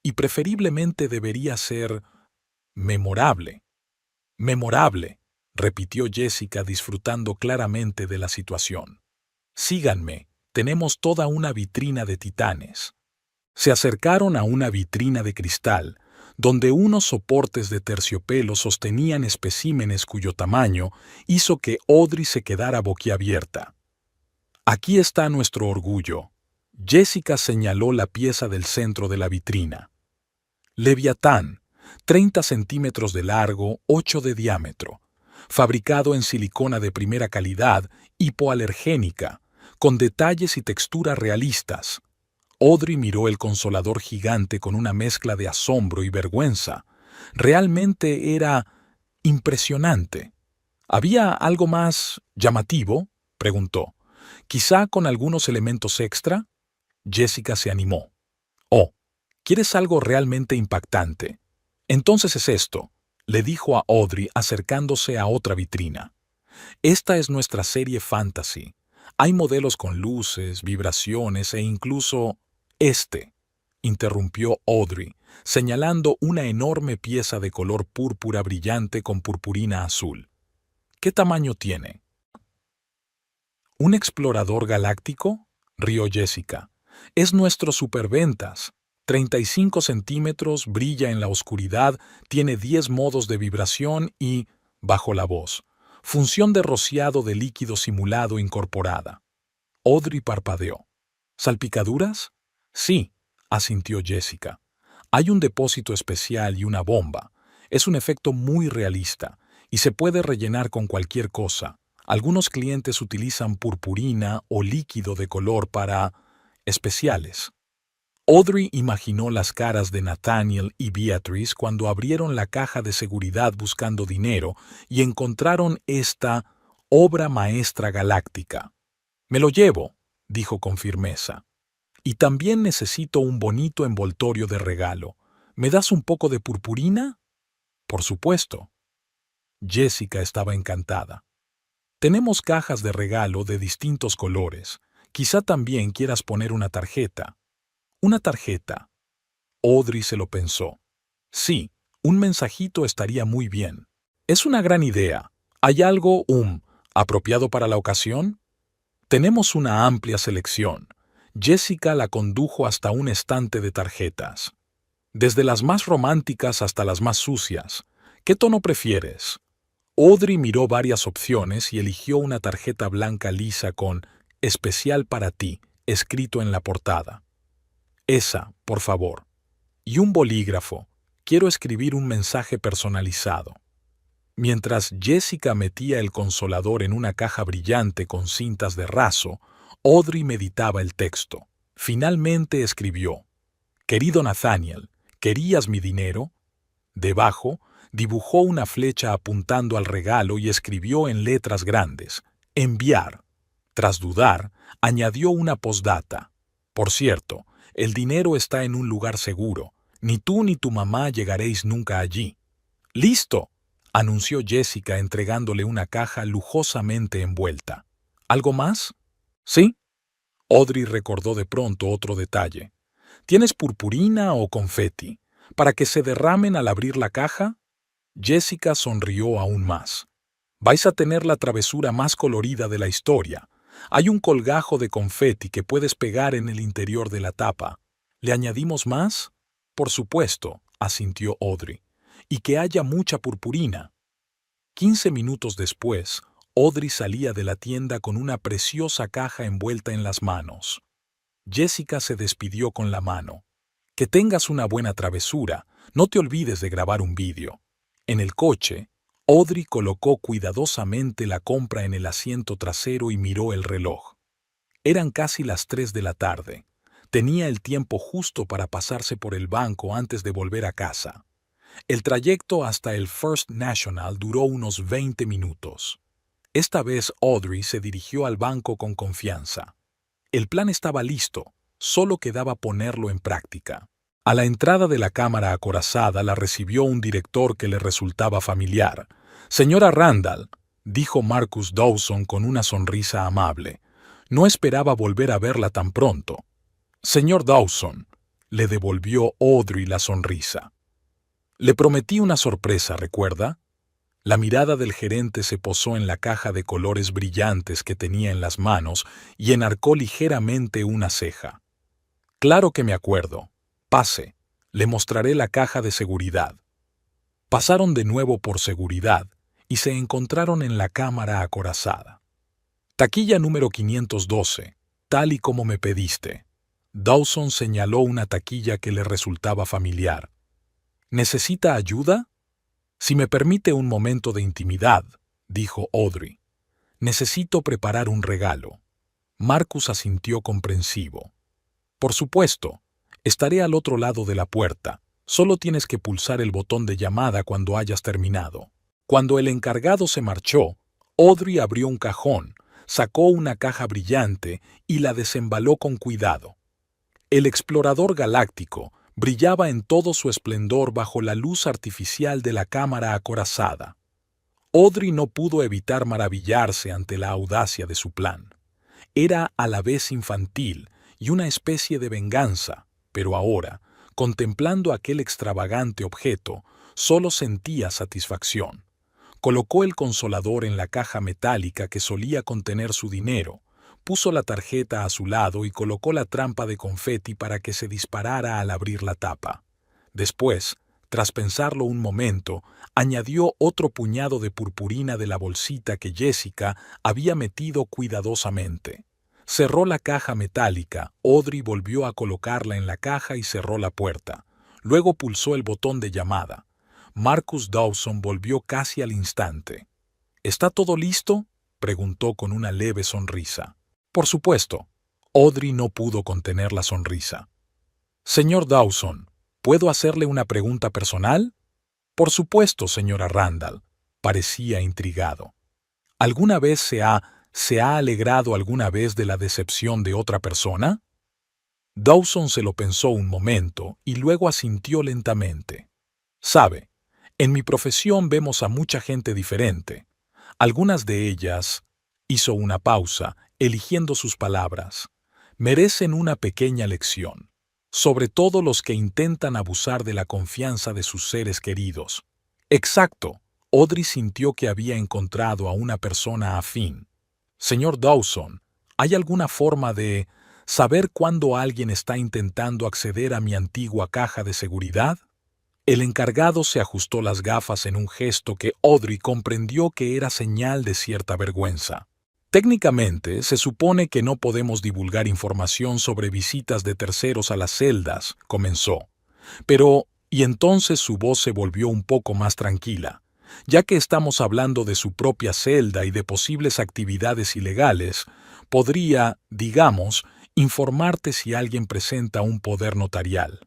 Y preferiblemente debería ser memorable. Memorable, repitió Jessica disfrutando claramente de la situación. Síganme, tenemos toda una vitrina de titanes. Se acercaron a una vitrina de cristal, donde unos soportes de terciopelo sostenían especímenes cuyo tamaño hizo que Audrey se quedara boquiabierta. Aquí está nuestro orgullo. Jessica señaló la pieza del centro de la vitrina. Leviatán, 30 centímetros de largo, 8 de diámetro, fabricado en silicona de primera calidad, hipoalergénica, con detalles y texturas realistas. Audrey miró el consolador gigante con una mezcla de asombro y vergüenza. Realmente era impresionante. ¿Había algo más llamativo?, preguntó. ¿Quizá con algunos elementos extra? Jessica se animó. Oh, ¿quieres algo realmente impactante? Entonces es esto, le dijo a Audrey acercándose a otra vitrina. Esta es nuestra serie Fantasy. Hay modelos con luces, vibraciones e incluso interrumpió Audrey, señalando una enorme pieza de color púrpura brillante con purpurina azul. ¿Qué tamaño tiene? ¿Un explorador galáctico?, rió Jessica. Es nuestro superventas. 35 centímetros, brilla en la oscuridad, tiene 10 modos de vibración y, bajo la voz, función de rociado de líquido simulado incorporada. Audrey parpadeó. ¿Salpicaduras? Sí, asintió Jessica. Hay un depósito especial y una bomba. Es un efecto muy realista y se puede rellenar con cualquier cosa. Algunos clientes utilizan purpurina o líquido de color para especiales. Audrey imaginó las caras de Nathaniel y Beatrice cuando abrieron la caja de seguridad buscando dinero y encontraron esta obra maestra galáctica. «Me lo llevo», dijo con firmeza. «Y también necesito un bonito envoltorio de regalo. ¿Me das un poco de purpurina?» «Por supuesto». Jessica estaba encantada. «Tenemos cajas de regalo de distintos colores. Quizá también quieras poner una tarjeta». «¿Una tarjeta?» Audrey se lo pensó. «Sí, un mensajito estaría muy bien. Es una gran idea. ¿Hay algo, apropiado para la ocasión?» «Tenemos una amplia selección». Jessica la condujo hasta un estante de tarjetas. «Desde las más románticas hasta las más sucias. ¿Qué tono prefieres?» Audrey miró varias opciones y eligió una tarjeta blanca lisa con «Especial para ti», escrito en la portada. «Esa, por favor. Y un bolígrafo. Quiero escribir un mensaje personalizado». Mientras Jessica metía el consolador en una caja brillante con cintas de raso, Audrey meditaba el texto. Finalmente escribió: «Querido Nathaniel, ¿querías mi dinero?» Debajo, dibujó una flecha apuntando al regalo y escribió en letras grandes: «Enviar». Tras dudar, añadió una postdata: «Por cierto, el dinero está en un lugar seguro. Ni tú ni tu mamá llegaréis nunca allí». «¡Listo!», anunció Jessica entregándole una caja lujosamente envuelta. «¿Algo más?» «Sí». Audrey recordó de pronto otro detalle. «¿Tienes purpurina o confeti? ¿Para que se derramen al abrir la caja?» Jessica sonrió aún más. «Vais a tener la travesura más colorida de la historia. Hay un colgajo de confeti que puedes pegar en el interior de la tapa. ¿Le añadimos más?» «Por supuesto», asintió Audrey. «Y que haya mucha purpurina». 15 minutos después, Audrey salía de la tienda con una preciosa caja envuelta en las manos. Jessica se despidió con la mano. «Que tengas una buena travesura. No te olvides de grabar un vídeo». En el coche, Audrey colocó cuidadosamente la compra en el asiento trasero y miró el reloj. Eran casi las 3 de la tarde. Tenía el tiempo justo para pasarse por el banco antes de volver a casa. El trayecto hasta el First National duró unos 20 minutos. Esta vez Audrey se dirigió al banco con confianza. El plan estaba listo, solo quedaba ponerlo en práctica. A la entrada de la cámara acorazada la recibió un director que le resultaba familiar. «Señora Randall», dijo Marcus Dawson con una sonrisa amable. No esperaba volver a verla tan pronto. «Señor Dawson», le devolvió Audrey la sonrisa. «Le prometí una sorpresa, ¿recuerda?». La mirada del gerente se posó en la caja de colores brillantes que tenía en las manos y enarcó ligeramente una ceja. «Claro que me acuerdo. Pase, le mostraré la caja de seguridad». Pasaron de nuevo por seguridad y se encontraron en la cámara acorazada. «Taquilla número 512, tal y como me pediste». Dawson señaló una taquilla que le resultaba familiar. «¿Necesita ayuda?». «Si me permite un momento de intimidad», dijo Audrey. «Necesito preparar un regalo». Marcus asintió comprensivo. «Por supuesto. Estaré al otro lado de la puerta. Solo tienes que pulsar el botón de llamada cuando hayas terminado». Cuando el encargado se marchó, Audrey abrió un cajón, sacó una caja brillante y la desembaló con cuidado. El explorador galáctico brillaba en todo su esplendor bajo la luz artificial de la cámara acorazada. Audrey no pudo evitar maravillarse ante la audacia de su plan. Era a la vez infantil y una especie de venganza, pero ahora, contemplando aquel extravagante objeto, solo sentía satisfacción. Colocó el consolador en la caja metálica que solía contener su dinero, puso la tarjeta a su lado y colocó la trampa de confeti para que se disparara al abrir la tapa. Después, tras pensarlo un momento, añadió otro puñado de purpurina de la bolsita que Jessica había metido cuidadosamente. Cerró la caja metálica, Audrey volvió a colocarla en la caja y cerró la puerta. Luego pulsó el botón de llamada. Marcus Dawson volvió casi al instante. «¿Está todo listo?», preguntó con una leve sonrisa. «Por supuesto». Audrey no pudo contener la sonrisa. «Señor Dawson, ¿puedo hacerle una pregunta personal?». «Por supuesto, señora Randall». Parecía intrigado. «¿Alguna vez se ha alegrado alguna vez de la decepción de otra persona?». Dawson se lo pensó un momento y luego asintió lentamente. «Sabe, en mi profesión vemos a mucha gente diferente. Algunas de ellas», hizo una pausa, eligiendo sus palabras, «merecen una pequeña lección, sobre todo los que intentan abusar de la confianza de sus seres queridos». «Exacto». Audrey sintió que había encontrado a una persona afín. «Señor Dawson, ¿hay alguna forma de saber cuándo alguien está intentando acceder a mi antigua caja de seguridad?». El encargado se ajustó las gafas en un gesto que Audrey comprendió que era señal de cierta vergüenza. «Técnicamente, se supone que no podemos divulgar información sobre visitas de terceros a las celdas», comenzó. «Pero», y entonces su voz se volvió un poco más tranquila, «ya que estamos hablando de su propia celda y de posibles actividades ilegales, podría, digamos, informarte si alguien presenta un poder notarial».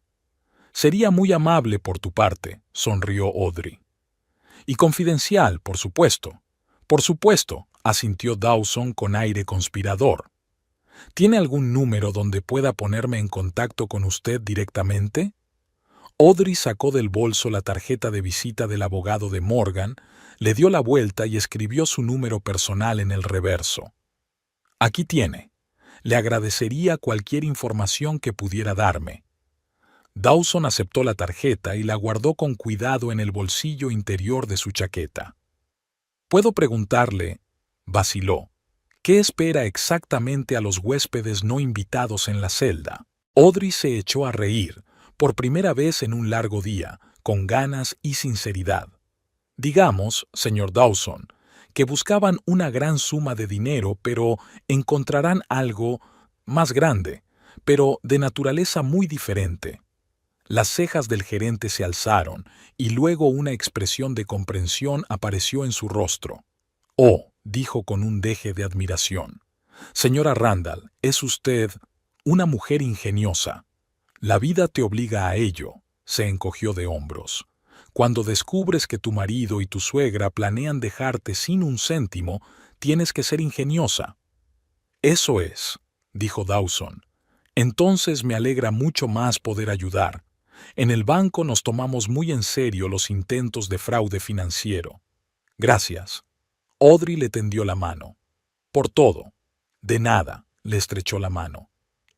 «Sería muy amable por tu parte», sonrió Audrey. «Y confidencial, por supuesto». «Por supuesto», asintió Dawson con aire conspirador. «¿Tiene algún número donde pueda ponerme en contacto con usted directamente?». Audrey sacó del bolso la tarjeta de visita del abogado de Morgan, le dio la vuelta y escribió su número personal en el reverso. «Aquí tiene. Le agradecería cualquier información que pudiera darme». Dawson aceptó la tarjeta y la guardó con cuidado en el bolsillo interior de su chaqueta. «¿Puedo preguntarle?», vaciló, «¿qué espera exactamente a los huéspedes no invitados en la celda?». Audrey se echó a reír, por primera vez en un largo día, con ganas y sinceridad. «Digamos, señor Dawson, que buscaban una gran suma de dinero, pero encontrarán algo más grande, pero de naturaleza muy diferente». Las cejas del gerente se alzaron y luego una expresión de comprensión apareció en su rostro. «Oh», dijo con un deje de admiración. «Señora Randall, es usted una mujer ingeniosa. La vida te obliga a ello», se encogió de hombros. Cuando descubres que tu marido y tu suegra planean dejarte sin un céntimo, tienes que ser ingeniosa. Eso es, dijo Dawson. Entonces me alegra mucho más poder ayudar. En el banco nos tomamos muy en serio los intentos de fraude financiero. Gracias. Audrey le tendió la mano. Por todo. De nada, le estrechó la mano.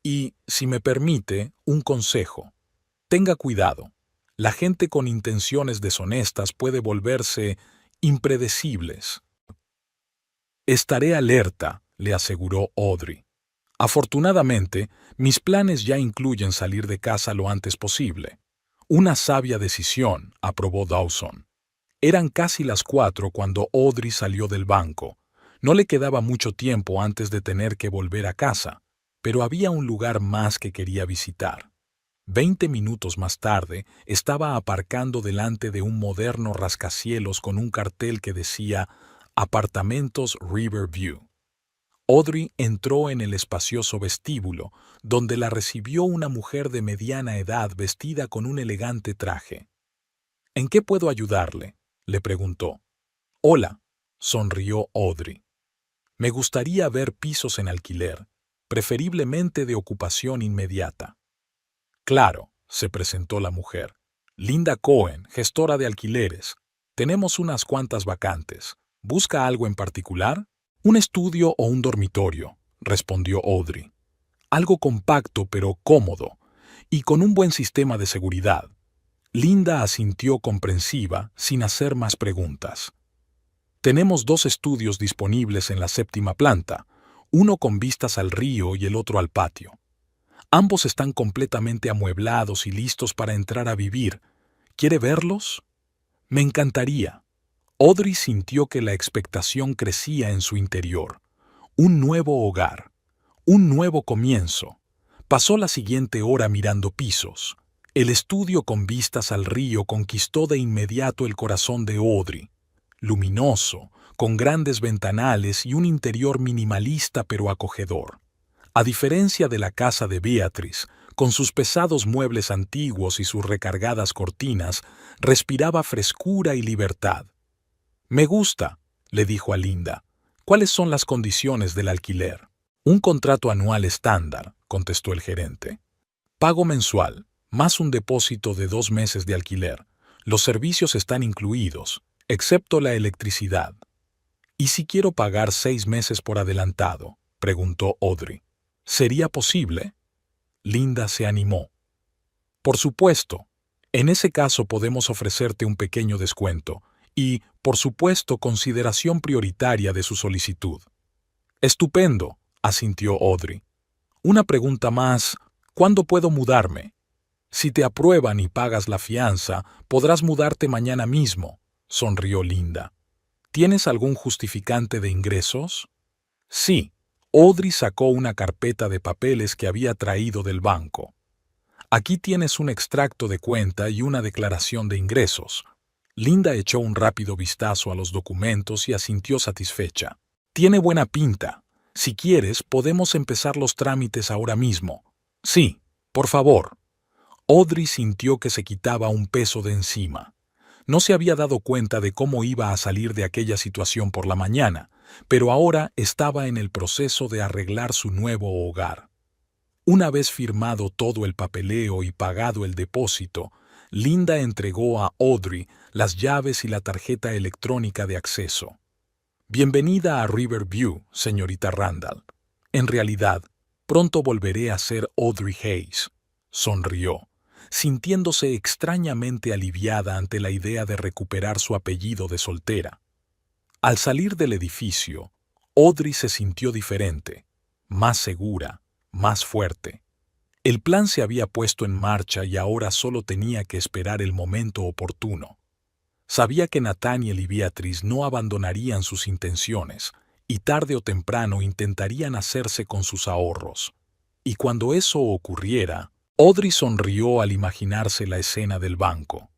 Y, si me permite, un consejo. Tenga cuidado. La gente con intenciones deshonestas puede volverse impredecibles. Estaré alerta, le aseguró Audrey. Afortunadamente, mis planes ya incluyen salir de casa lo antes posible. Una sabia decisión, aprobó Dawson. Eran casi las 4 cuando Audrey salió del banco. No le quedaba mucho tiempo antes de tener que volver a casa, pero había un lugar más que quería visitar. 20 minutos más tarde, estaba aparcando delante de un moderno rascacielos con un cartel que decía Apartamentos Riverview. Audrey entró en el espacioso vestíbulo, donde la recibió una mujer de mediana edad vestida con un elegante traje. ¿En qué puedo ayudarle?, le preguntó. Hola, sonrió Audrey. Me gustaría ver pisos en alquiler, preferiblemente de ocupación inmediata. Claro, se presentó la mujer. Linda Cohen, gestora de alquileres. Tenemos unas cuantas vacantes. ¿Busca algo en particular? Un estudio o un dormitorio, respondió Audrey. Algo compacto pero cómodo, y con un buen sistema de seguridad. Linda asintió comprensiva, sin hacer más preguntas. Tenemos 2 estudios disponibles en la 7ª planta, uno con vistas al río y el otro al patio. Ambos están completamente amueblados y listos para entrar a vivir. ¿Quiere verlos? Me encantaría. Audrey sintió que la expectación crecía en su interior. Un nuevo hogar. Un nuevo comienzo. Pasó la siguiente hora mirando pisos. El estudio con vistas al río conquistó de inmediato el corazón de Audrey. Luminoso, con grandes ventanales y un interior minimalista pero acogedor. A diferencia de la casa de Beatrice, con sus pesados muebles antiguos y sus recargadas cortinas, respiraba frescura y libertad. Me gusta, le dijo a Linda. ¿Cuáles son las condiciones del alquiler? Un contrato anual estándar, contestó el gerente. Pago mensual, más un depósito de 2 meses de alquiler. Los servicios están incluidos, excepto la electricidad. ¿Y si quiero pagar 6 meses por adelantado?, preguntó Audrey. ¿Sería posible? Linda se animó. Por supuesto. En ese caso podemos ofrecerte un pequeño descuento y, por supuesto, consideración prioritaria de su solicitud. Estupendo, asintió Audrey. Una pregunta más. ¿Cuándo puedo mudarme? Si te aprueban y pagas la fianza, podrás mudarte mañana mismo, sonrió Linda. ¿Tienes algún justificante de ingresos? Sí. Audrey sacó una carpeta de papeles que había traído del banco. Aquí tienes un extracto de cuenta y una declaración de ingresos. Linda echó un rápido vistazo a los documentos y asintió satisfecha. Tiene buena pinta. Si quieres, podemos empezar los trámites ahora mismo. Sí, por favor. Audrey sintió que se quitaba un peso de encima. No se había dado cuenta de cómo iba a salir de aquella situación por la mañana, pero ahora estaba en el proceso de arreglar su nuevo hogar. Una vez firmado todo el papeleo y pagado el depósito, Linda entregó a Audrey las llaves y la tarjeta electrónica de acceso. Bienvenida a Riverview, señorita Randall. En realidad, pronto volveré a ser Audrey Hayes, sonrió, sintiéndose extrañamente aliviada ante la idea de recuperar su apellido de soltera. Al salir del edificio, Audrey se sintió diferente, más segura, más fuerte. El plan se había puesto en marcha y ahora solo tenía que esperar el momento oportuno. Sabía que Nathaniel y Beatrice no abandonarían sus intenciones y tarde o temprano intentarían hacerse con sus ahorros. Y cuando eso ocurriera, Audrey sonrió al imaginarse la escena del banco.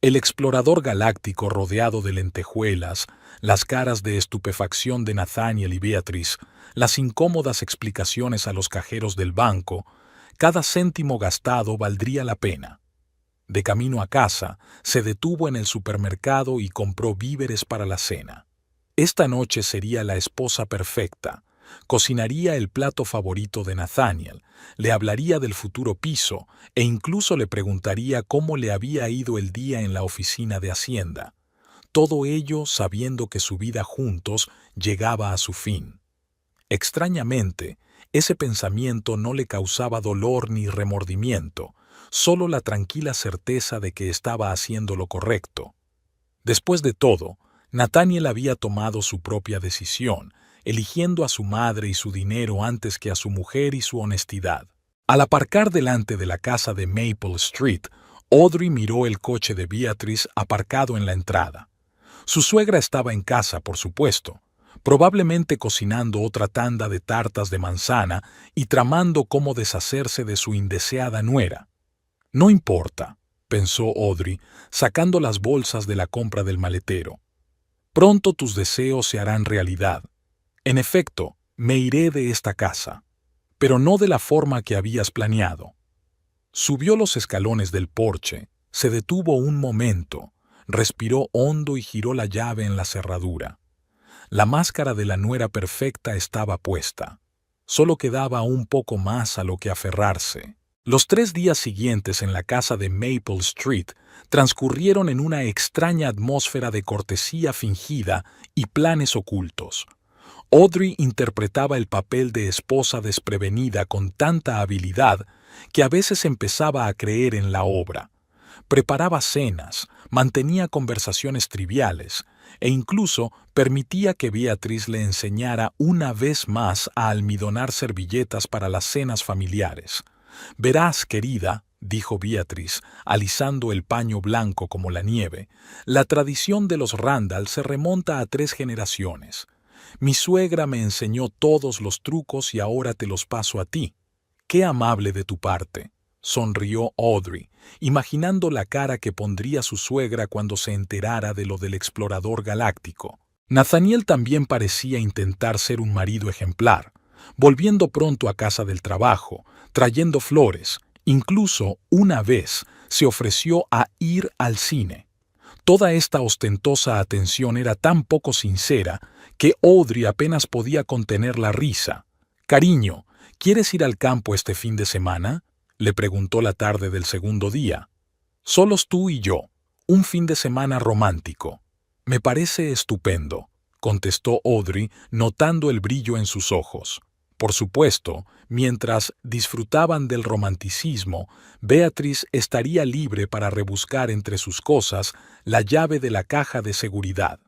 El explorador galáctico rodeado de lentejuelas, las caras de estupefacción de Nathaniel y Beatrice, las incómodas explicaciones a los cajeros del banco, cada céntimo gastado valdría la pena. De camino a casa, se detuvo en el supermercado y compró víveres para la cena. Esta noche sería la esposa perfecta. Cocinaría el plato favorito de Nathaniel, le hablaría del futuro piso e incluso le preguntaría cómo le había ido el día en la oficina de Hacienda. Todo ello sabiendo que su vida juntos llegaba a su fin. Extrañamente, ese pensamiento no le causaba dolor ni remordimiento, solo la tranquila certeza de que estaba haciendo lo correcto. Después de todo, Nathaniel había tomado su propia decisión, eligiendo a su madre y su dinero antes que a su mujer y su honestidad. Al aparcar delante de la casa de Maple Street, Audrey miró el coche de Beatrice aparcado en la entrada. Su suegra estaba en casa, por supuesto, probablemente cocinando otra tanda de tartas de manzana y tramando cómo deshacerse de su indeseada nuera. No importa, pensó Audrey, sacando las bolsas de la compra del maletero. Pronto tus deseos se harán realidad. En efecto, me iré de esta casa, pero no de la forma que habías planeado. Subió los escalones del porche, se detuvo un momento, respiró hondo y giró la llave en la cerradura. La máscara de la nuera perfecta estaba puesta. Solo quedaba un poco más a lo que aferrarse. Los 3 días siguientes en la casa de Maple Street transcurrieron en una extraña atmósfera de cortesía fingida y planes ocultos. Audrey interpretaba el papel de esposa desprevenida con tanta habilidad que a veces empezaba a creer en la obra. Preparaba cenas, mantenía conversaciones triviales e incluso permitía que Beatrice le enseñara una vez más a almidonar servilletas para las cenas familiares. «Verás, querida», dijo Beatrice, alisando el paño blanco como la nieve, «la tradición de los Randall se remonta a 3 generaciones. Mi suegra me enseñó todos los trucos y ahora te los paso a ti. ¡Qué amable de tu parte!», sonrió Audrey, imaginando la cara que pondría su suegra cuando se enterara de lo del explorador galáctico. Nathaniel también parecía intentar ser un marido ejemplar, volviendo pronto a casa del trabajo, trayendo flores. Incluso, una vez, se ofreció a ir al cine. Toda esta ostentosa atención era tan poco sincera que Audrey apenas podía contener la risa. «Cariño, ¿quieres ir al campo este fin de semana?», le preguntó la tarde del segundo día. «Solos tú y yo, un fin de semana romántico». «Me parece estupendo», contestó Audrey, notando el brillo en sus ojos. Por supuesto, mientras disfrutaban del romanticismo, Beatrice estaría libre para rebuscar entre sus cosas la llave de la caja de seguridad.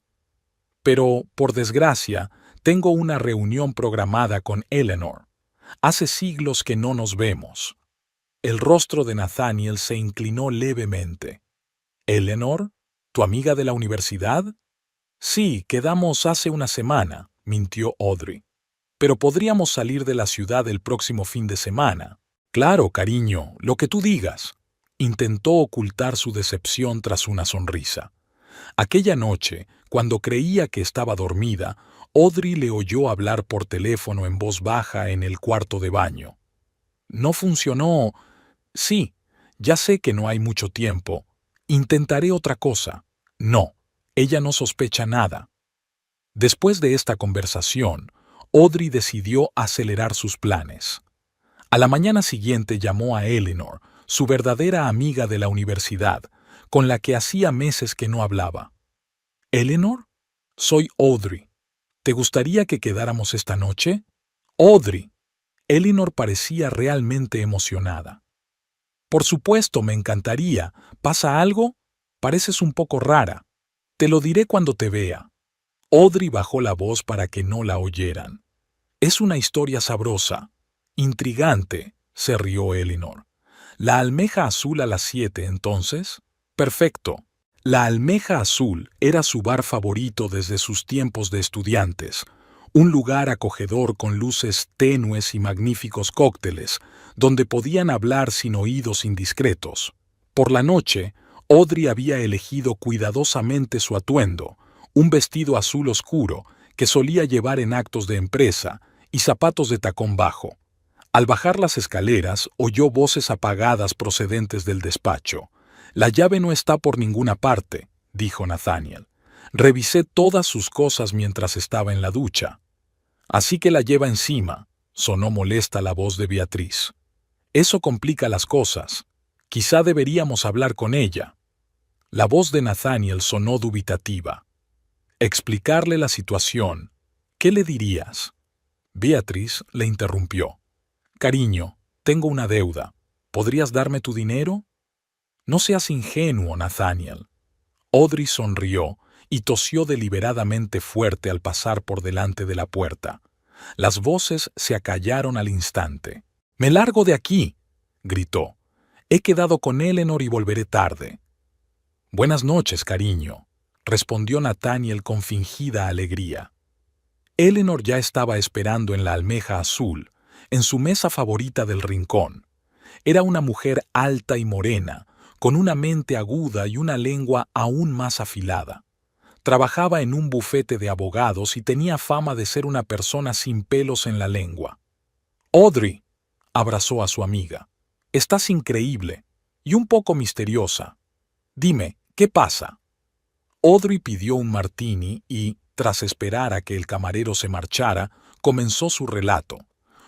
«Pero, por desgracia, tengo una reunión programada con Eleanor. Hace siglos que no nos vemos». El rostro de Nathaniel se inclinó levemente. «¿Eleanor? ¿Tu amiga de la universidad?» «Sí, quedamos hace una semana», mintió Audrey. «Pero podríamos salir de la ciudad el próximo fin de semana». «Claro, cariño, lo que tú digas». Intentó ocultar su decepción tras una sonrisa. Aquella noche, cuando creía que estaba dormida, Audrey le oyó hablar por teléfono en voz baja en el cuarto de baño. «No funcionó». «Sí, ya sé que no hay mucho tiempo. Intentaré otra cosa». «No, ella no sospecha nada». Después de esta conversación, Audrey decidió acelerar sus planes. A la mañana siguiente llamó a Eleanor, su verdadera amiga de la universidad, con la que hacía meses que no hablaba. «¿Eleanor? Soy Audrey. ¿Te gustaría que quedáramos esta noche?» «Audrey». Eleanor parecía realmente emocionada. «Por supuesto, me encantaría. ¿Pasa algo? Pareces un poco rara. Te lo diré cuando te vea». Audrey bajó la voz para que no la oyeran. «Es una historia sabrosa. Intrigante», se rió Eleanor. «¿La almeja azul a las 7, entonces?» «Perfecto». La Almeja Azul era su bar favorito desde sus tiempos de estudiantes, un lugar acogedor con luces tenues y magníficos cócteles, donde podían hablar sin oídos indiscretos. Por la noche, Audrey había elegido cuidadosamente su atuendo, un vestido azul oscuro que solía llevar en actos de empresa y zapatos de tacón bajo. Al bajar las escaleras, oyó voces apagadas procedentes del despacho. La llave no está por ninguna parte, dijo Nathaniel. Revisé todas sus cosas mientras estaba en la ducha. Así que la lleva encima, sonó molesta la voz de Beatriz. Eso complica las cosas. Quizá deberíamos hablar con ella. La voz de Nathaniel sonó dubitativa. Explicarle la situación. ¿Qué le dirías? Beatriz le interrumpió. Cariño, tengo una deuda. ¿Podrías darme tu dinero? No seas ingenuo, Nathaniel. Audrey sonrió y tosió deliberadamente fuerte al pasar por delante de la puerta. Las voces se acallaron al instante. «¡Me largo de aquí!», gritó. «He quedado con Eleanor y volveré tarde». «Buenas noches, cariño», respondió Nathaniel con fingida alegría. Eleanor ya estaba esperando en la almeja azul, en su mesa favorita del rincón. Era una mujer alta y morena, con una mente aguda y una lengua aún más afilada. Trabajaba en un bufete de abogados y tenía fama de ser una persona sin pelos en la lengua. «Audrey», abrazó a su amiga, «estás increíble y un poco misteriosa. Dime, ¿qué pasa?». Audrey pidió un martini y, tras esperar a que el camarero se marchara, comenzó su relato.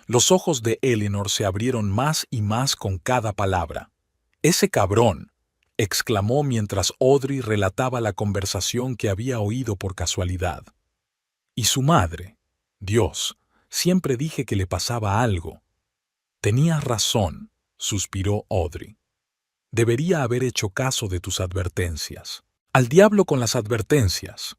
Los ojos de Eleanor se abrieron más y más con cada palabra. «Ese cabrón», exclamó mientras Audrey relataba la conversación que había oído por casualidad. «Y su madre. Dios, siempre dije que le pasaba algo». «Tenías razón», suspiró Audrey. «Debería haber hecho caso de tus advertencias». «Al diablo con las advertencias».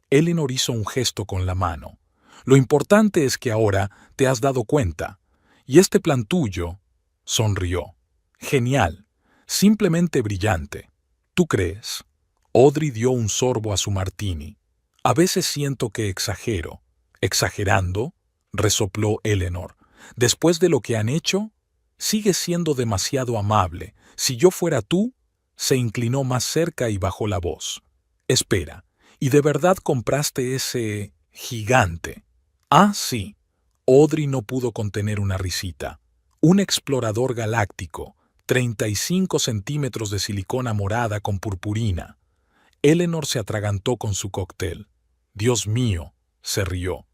Eleanor hizo un gesto con la mano. «Lo importante es que ahora te has dado cuenta. Y este plan tuyo», sonrió. «Genial. Simplemente brillante. ¿Tú crees?». Audrey dio un sorbo a su martini. «A veces siento que exagero». «¿Exagerando?», resopló Eleanor. «Después de lo que han hecho, sigues siendo demasiado amable. Si yo fuera tú», se inclinó más cerca y bajó la voz. «Espera, ¿y de verdad compraste ese gigante?». «Ah, sí». Audrey no pudo contener una risita. «Un explorador galáctico, 35 centímetros de silicona morada con purpurina». Eleanor se atragantó con su cóctel. «Dios mío», se rió.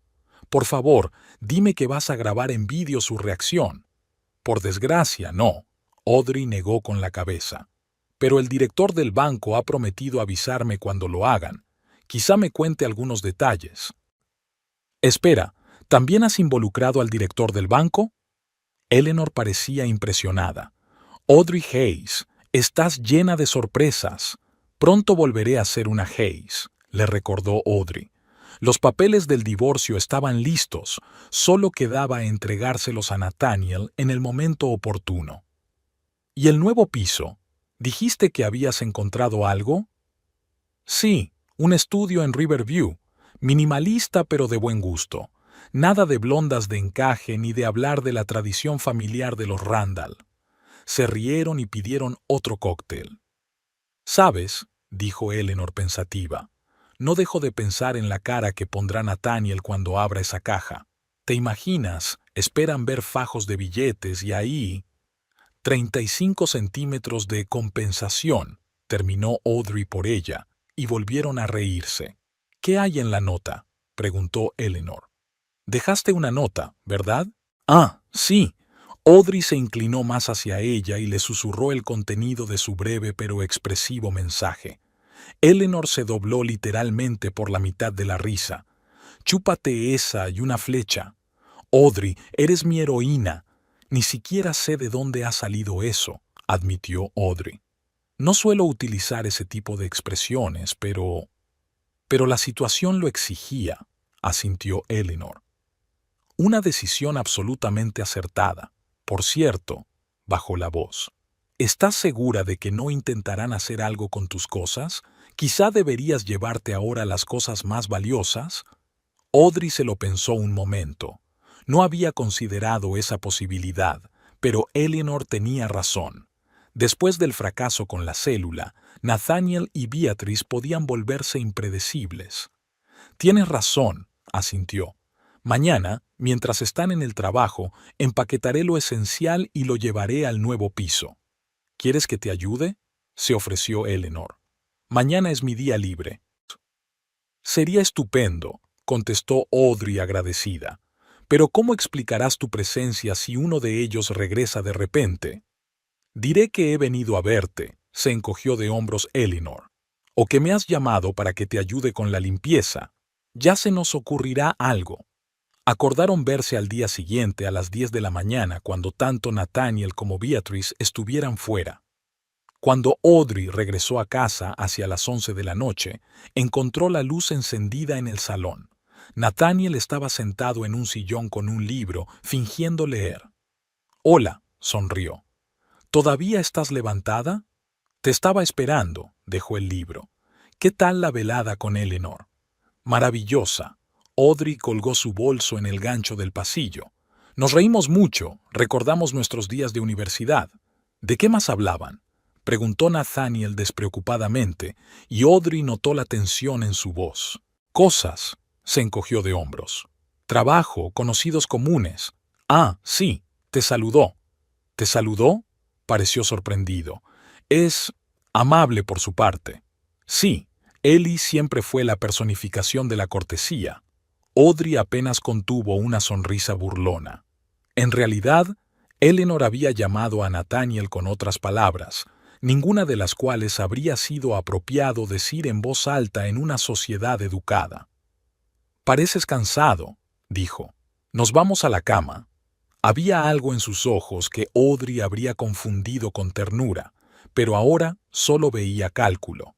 «Por favor, dime que vas a grabar en vídeo su reacción». «Por desgracia, no», Audrey negó con la cabeza. «Pero el director del banco ha prometido avisarme cuando lo hagan. Quizá me cuente algunos detalles». «Espera, ¿también has involucrado al director del banco?». Eleanor parecía impresionada. «Audrey Hayes, estás llena de sorpresas. Pronto volveré a ser una Hayes», le recordó Audrey. Los papeles del divorcio estaban listos, solo quedaba entregárselos a Nathaniel en el momento oportuno. «¿Y el nuevo piso? ¿Dijiste que habías encontrado algo?». «Sí, un estudio en Riverview, minimalista pero de buen gusto. Nada de blondas de encaje ni de hablar de la tradición familiar de los Randall». Se rieron y pidieron otro cóctel. «¿Sabes?», dijo Eleanor pensativa, «no dejo de pensar en la cara que pondrá Nathaniel cuando abra esa caja. ¿Te imaginas? Esperan ver fajos de billetes y ahí...». 35 centímetros de compensación, terminó Audrey por ella, y volvieron a reírse. «¿Qué hay en la nota?», preguntó Eleanor. «Dejaste una nota, ¿verdad?». «Ah, sí». Audrey se inclinó más hacia ella y le susurró el contenido de su breve pero expresivo mensaje. Eleanor se dobló literalmente por la mitad de la risa. «Chúpate esa y una flecha». «Audrey, eres mi heroína». «Ni siquiera sé de dónde ha salido eso», admitió Audrey. «No suelo utilizar ese tipo de expresiones, pero la situación lo exigía», asintió Eleanor. «Una decisión absolutamente acertada. Por cierto», bajó la voz, «¿estás segura de que no intentarán hacer algo con tus cosas? Quizá deberías llevarte ahora las cosas más valiosas». Audrey se lo pensó un momento. No había considerado esa posibilidad, pero Eleanor tenía razón. Después del fracaso con la célula, Nathaniel y Beatriz podían volverse impredecibles. «Tienes razón», asintió. «Mañana, mientras están en el trabajo, empaquetaré lo esencial y lo llevaré al nuevo piso». «¿Quieres que te ayude?». se ofreció Eleanor. Mañana es mi día libre. Sería estupendo, contestó Audrey agradecida. Pero ¿cómo explicarás tu presencia si uno de ellos regresa de repente? Diré que he venido a verte, se encogió de hombros Eleanor. O que me has llamado para que te ayude con la limpieza. Ya se nos ocurrirá algo. Acordaron verse al día siguiente a las 10 de la mañana cuando tanto Nathaniel como Beatrice estuvieran fuera. Cuando Audrey regresó a casa hacia las 11 de la noche, encontró la luz encendida en el salón. Nathaniel estaba sentado en un sillón con un libro, fingiendo leer. «Hola», sonrió. «¿Todavía estás levantada?» «Te estaba esperando», dejó el libro. «¿Qué tal la velada con Eleanor?» «Maravillosa». Audrey colgó su bolso en el gancho del pasillo. «Nos reímos mucho, recordamos nuestros días de universidad». «¿De qué más hablaban?», preguntó Nathaniel despreocupadamente, y Audrey notó la tensión en su voz. «Cosas», se encogió de hombros. «Trabajo, conocidos comunes». «Ah, sí, te saludó». «¿Te saludó?», pareció sorprendido. «Es amable por su parte». «Sí, Ellie siempre fue la personificación de la cortesía». Audrey apenas contuvo una sonrisa burlona. En realidad, Eleanor había llamado a Nathaniel con otras palabras, ninguna de las cuales habría sido apropiado decir en voz alta en una sociedad educada. «Pareces cansado», dijo. «Nos vamos a la cama». Había algo en sus ojos que Audrey habría confundido con ternura, pero ahora solo veía cálculo.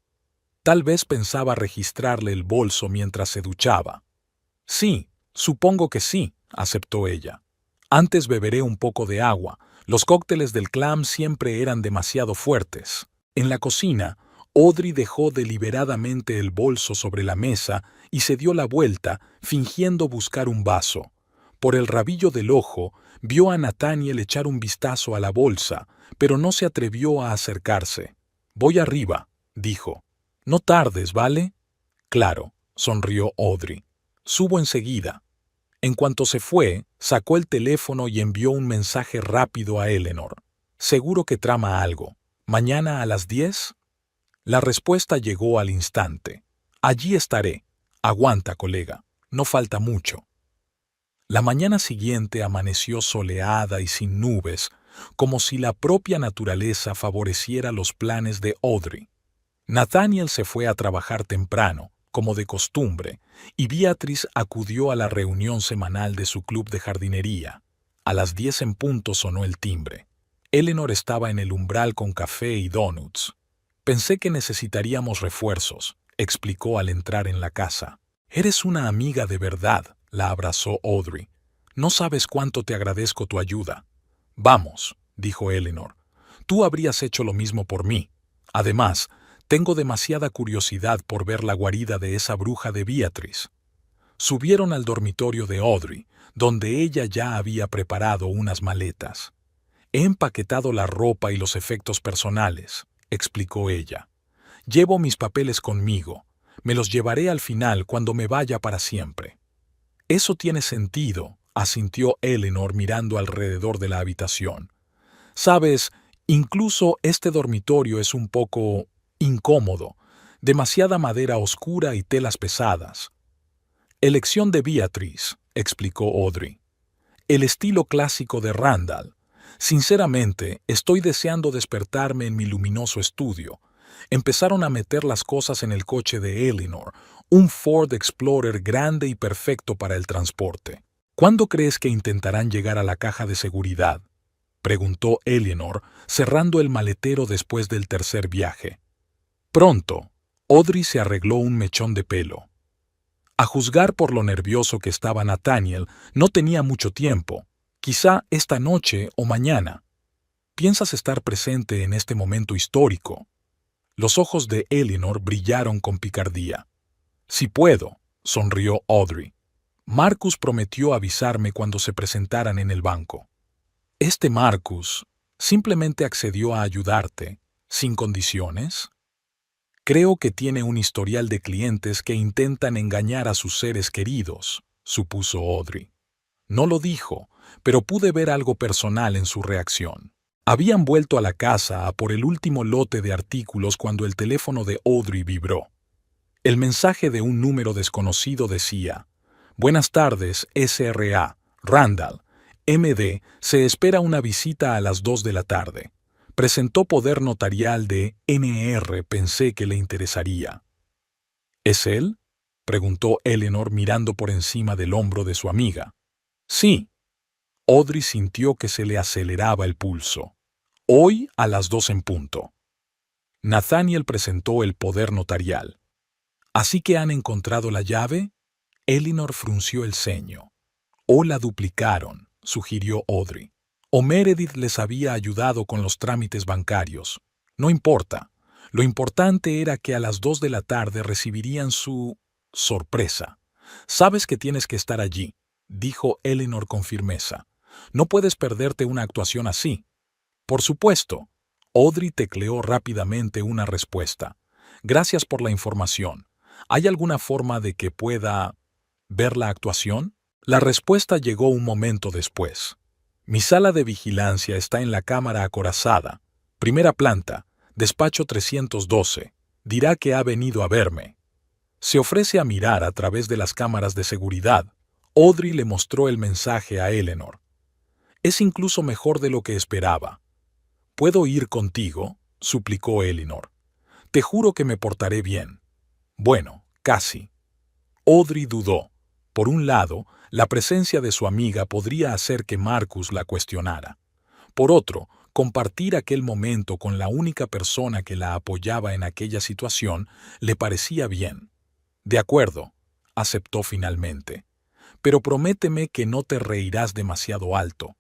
Tal vez pensaba registrarle el bolso mientras se duchaba. «Sí, supongo que sí», aceptó ella. «Antes beberé un poco de agua. Los cócteles del clam siempre eran demasiado fuertes». En la cocina, Audrey dejó deliberadamente el bolso sobre la mesa y se dio la vuelta, fingiendo buscar un vaso. Por el rabillo del ojo, vio a Nathaniel echar un vistazo a la bolsa, pero no se atrevió a acercarse. «Voy arriba», dijo. «No tardes, ¿vale?» «Claro», sonrió Audrey. «Subo enseguida». En cuanto se fue, sacó el teléfono y envió un mensaje rápido a Eleanor. «Seguro que trama algo. ¿Mañana a las 10?» La respuesta llegó al instante. «Allí estaré. Aguanta, colega. No falta mucho». La mañana siguiente amaneció soleada y sin nubes, como si la propia naturaleza favoreciera los planes de Audrey. Nathaniel se fue a trabajar temprano, como de costumbre, y Beatrice acudió a la reunión semanal de su club de jardinería. A las 10 en punto sonó el timbre. Eleanor estaba en el umbral con café y donuts. «Pensé que necesitaríamos refuerzos», explicó al entrar en la casa. «Eres una amiga de verdad», la abrazó Audrey. «No sabes cuánto te agradezco tu ayuda». «Vamos», dijo Eleanor. «Tú habrías hecho lo mismo por mí. Además, tengo demasiada curiosidad por ver la guarida de esa bruja de Beatrice». Subieron al dormitorio de Audrey, donde ella ya había preparado unas maletas. «He empaquetado la ropa y los efectos personales», explicó ella. «Llevo mis papeles conmigo. Me los llevaré al final cuando me vaya para siempre». «Eso tiene sentido», asintió Eleanor mirando alrededor de la habitación. «Sabes, incluso este dormitorio es un poco incómodo, demasiada madera oscura y telas pesadas». «Elección de Beatrice», explicó Audrey. «El estilo clásico de Randall. Sinceramente, estoy deseando despertarme en mi luminoso estudio». Empezaron a meter las cosas en el coche de Eleanor, un Ford Explorer grande y perfecto para el transporte. «¿Cuándo crees que intentarán llegar a la caja de seguridad?», preguntó Eleanor, cerrando el maletero después del tercer viaje. «Pronto». Audrey se arregló un mechón de pelo. A juzgar por lo nervioso que estaba Nathaniel, no tenía mucho tiempo. Quizá esta noche o mañana. «¿Piensas estar presente en este momento histórico?». Los ojos de Eleanor brillaron con picardía. «Si puedo», sonrió Audrey. «Marcus prometió avisarme cuando se presentaran en el banco». «¿Este Marcus simplemente accedió a ayudarte, sin condiciones?» «Creo que tiene un historial de clientes que intentan engañar a sus seres queridos», supuso Audrey. No lo dijo, pero pude ver algo personal en su reacción. Habían vuelto a la casa a por el último lote de artículos cuando el teléfono de Audrey vibró. El mensaje de un número desconocido decía: «Buenas tardes, SRA, Randall. MD, se espera una visita a las 2 de la tarde. Presentó poder notarial de NR, pensé que le interesaría». «¿Es él?», preguntó Eleanor mirando por encima del hombro de su amiga. «Sí». Audrey sintió que se le aceleraba el pulso. «Hoy a las 2 en punto». Nathaniel presentó el poder notarial. «¿Así que han encontrado la llave?». Eleanor frunció el ceño. «O la duplicaron», sugirió Audrey. «O Meredith les había ayudado con los trámites bancarios. No importa. Lo importante era que a las 2 de la tarde recibirían su sorpresa. Sabes que tienes que estar allí», dijo Eleanor con firmeza. «No puedes perderte una actuación así». «Por supuesto». Audrey tecleó rápidamente una respuesta. «Gracias por la información. ¿Hay alguna forma de que pueda ver la actuación?». La respuesta llegó un momento después. «Mi sala de vigilancia está en la cámara acorazada. Primera planta, despacho 312. Dirá que ha venido a verme. Se ofrece a mirar a través de las cámaras de seguridad». Audrey le mostró el mensaje a Eleanor. «Es incluso mejor de lo que esperaba». «¿Puedo ir contigo?», suplicó Eleanor. «Te juro que me portaré bien». «Bueno, casi». Audrey dudó. Por un lado, la presencia de su amiga podría hacer que Marcus la cuestionara. Por otro, compartir aquel momento con la única persona que la apoyaba en aquella situación le parecía bien. «De acuerdo», aceptó finalmente. «Pero prométeme que no te reirás demasiado alto».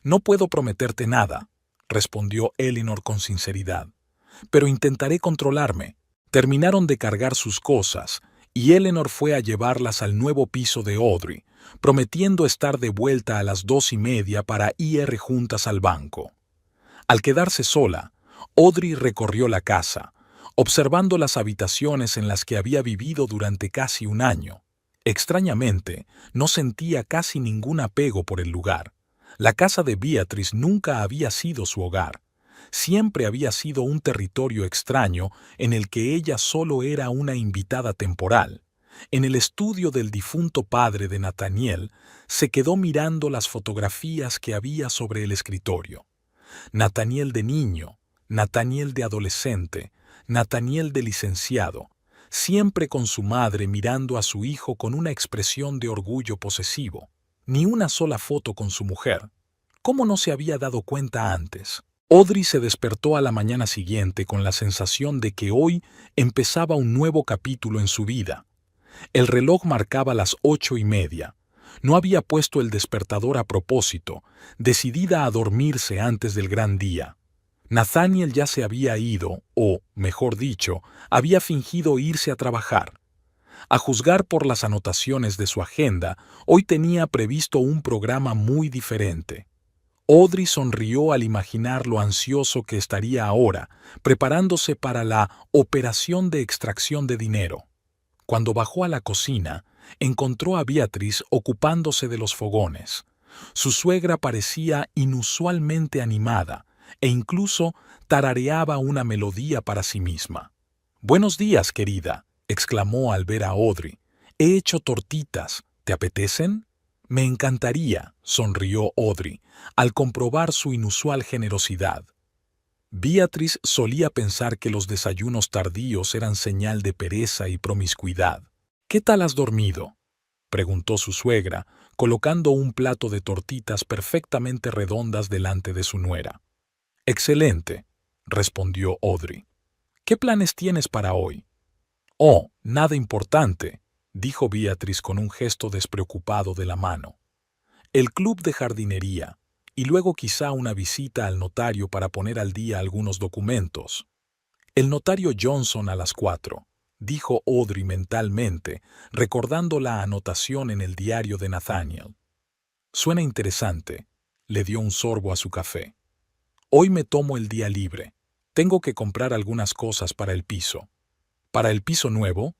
«No puedo prometerte nada», respondió Eleanor con sinceridad. «Pero intentaré controlarme». Terminaron de cargar sus cosas y Eleanor fue a llevarlas al nuevo piso de Audrey, prometiendo estar de vuelta a las 2:30 para ir juntas al banco. Al quedarse sola, Audrey recorrió la casa, observando las habitaciones en las que había vivido durante casi un año. Extrañamente, no sentía casi ningún apego por el lugar. La casa de Beatrice nunca había sido su hogar. Siempre había sido un territorio extraño en el que ella solo era una invitada temporal. En el estudio del difunto padre de Nathaniel, se quedó mirando las fotografías que había sobre el escritorio. Nathaniel de niño, Nathaniel de adolescente, Nathaniel de licenciado, siempre con su madre mirando a su hijo con una expresión de orgullo posesivo. Ni una sola foto con su mujer. ¿Cómo no se había dado cuenta antes? Audrey se despertó a la mañana siguiente con la sensación de que hoy empezaba un nuevo capítulo en su vida. El reloj marcaba las 8:30. No había puesto el despertador a propósito, decidida a dormirse antes del gran día. Nathaniel ya se había ido, o, mejor dicho, había fingido irse a trabajar. A juzgar por las anotaciones de su agenda, hoy tenía previsto un programa muy diferente. Audrey sonrió al imaginar lo ansioso que estaría ahora, preparándose para la operación de extracción de dinero. Cuando bajó a la cocina, encontró a Beatrice ocupándose de los fogones. Su suegra parecía inusualmente animada e incluso tarareaba una melodía para sí misma. «Buenos días, querida», exclamó al ver a Audrey. «He hecho tortitas. ¿Te apetecen?». «Me encantaría», sonrió Audrey, al comprobar su inusual generosidad. Beatrice solía pensar que los desayunos tardíos eran señal de pereza y promiscuidad. «¿Qué tal has dormido?», preguntó su suegra, colocando un plato de tortitas perfectamente redondas delante de su nuera. «Excelente», respondió Audrey. «¿Qué planes tienes para hoy?». «Oh, nada importante», dijo Beatrice con un gesto despreocupado de la mano. «El club de jardinería, y luego quizá una visita al notario para poner al día algunos documentos». «El notario Johnson a las 4», dijo Audrey mentalmente, recordando la anotación en el diario de Nathaniel. «Suena interesante», le dio un sorbo a su café. «Hoy me tomo el día libre. Tengo que comprar algunas cosas para el piso». «¿Para el piso nuevo?».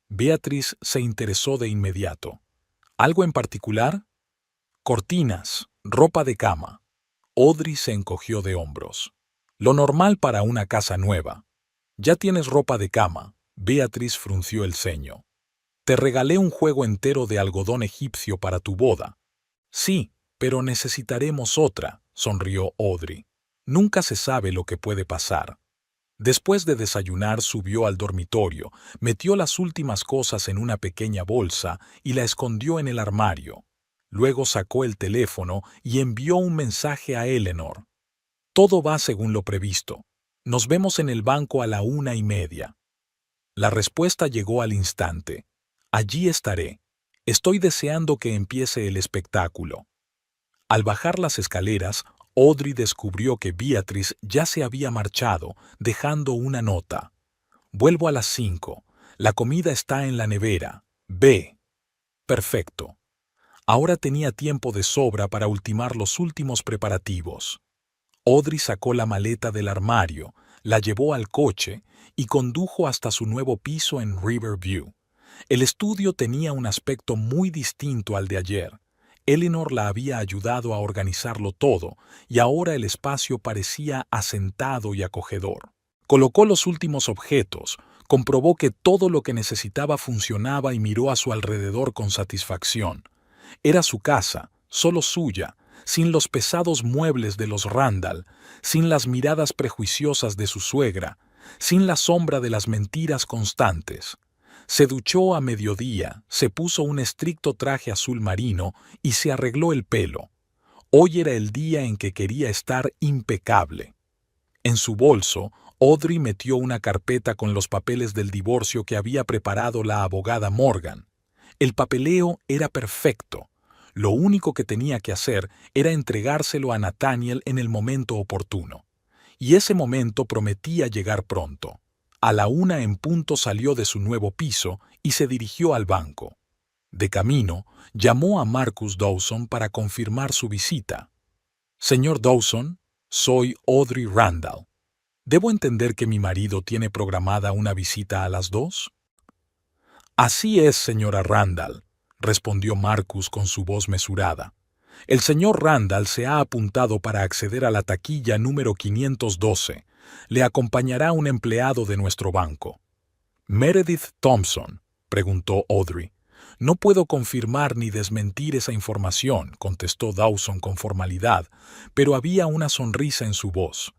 Beatrice se interesó de inmediato. «¿Algo en particular?». «Cortinas, ropa de cama». Audrey se encogió de hombros. Lo normal para una casa nueva. Ya tienes ropa de cama. Beatriz frunció el ceño. Te regalé un juego entero de algodón egipcio para tu boda. Sí, pero necesitaremos otra, sonrió Audrey. Nunca se sabe lo que puede pasar. Después de desayunar subió al dormitorio, metió las últimas cosas en una pequeña bolsa y la escondió en el armario. Luego sacó el teléfono y envió un mensaje a Eleanor. Todo va según lo previsto. Nos vemos en el banco a la 1:30. La respuesta llegó al instante. Allí estaré. Estoy deseando que empiece el espectáculo. Al bajar las escaleras, Audrey descubrió que Beatriz ya se había marchado, dejando una nota. Vuelvo a las 5. La comida está en la nevera. Ve. Perfecto. Ahora tenía tiempo de sobra para ultimar los últimos preparativos. Audrey sacó la maleta del armario, la llevó al coche y condujo hasta su nuevo piso en Riverview. El estudio tenía un aspecto muy distinto al de ayer. Eleanor la había ayudado a organizarlo todo y ahora el espacio parecía asentado y acogedor. Colocó los últimos objetos, comprobó que todo lo que necesitaba funcionaba y miró a su alrededor con satisfacción. Era su casa, solo suya, sin los pesados muebles de los Randall, sin las miradas prejuiciosas de su suegra, sin la sombra de las mentiras constantes. Se duchó a mediodía, se puso un estricto traje azul marino y se arregló el pelo. Hoy era el día en que quería estar impecable. En su bolso, Audrey metió una carpeta con los papeles del divorcio que había preparado la abogada Morgan. El papeleo era perfecto. Lo único que tenía que hacer era entregárselo a Nathaniel en el momento oportuno. Y ese momento prometía llegar pronto. A la 1 en punto salió de su nuevo piso y se dirigió al banco. De camino, llamó a Marcus Dawson para confirmar su visita. Señor Dawson, soy Audrey Randall. ¿Debo entender que mi marido tiene programada una visita a las 2? Así es, señora Randall, respondió Marcus con su voz mesurada. El señor Randall se ha apuntado para acceder a la taquilla número 512. Le acompañará un empleado de nuestro banco. ¿Meredith Thompson?, preguntó Audrey. No puedo confirmar ni desmentir esa información, contestó Dawson con formalidad, pero había una sonrisa en su voz.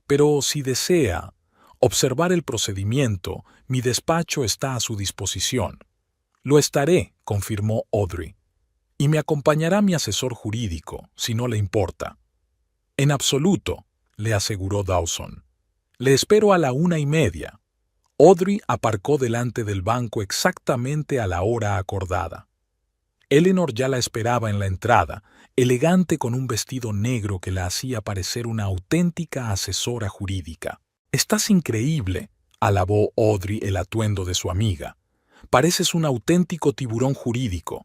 Pero si desea observar el procedimiento, mi despacho está a su disposición. Lo estaré, confirmó Audrey. Y me acompañará mi asesor jurídico, si no le importa. En absoluto, le aseguró Dawson. Le espero a la 1:30. Audrey aparcó delante del banco exactamente a la hora acordada. Eleanor ya la esperaba en la entrada, elegante con un vestido negro que la hacía parecer una auténtica asesora jurídica. «Estás increíble», alabó Audrey el atuendo de su amiga. «Pareces un auténtico tiburón jurídico».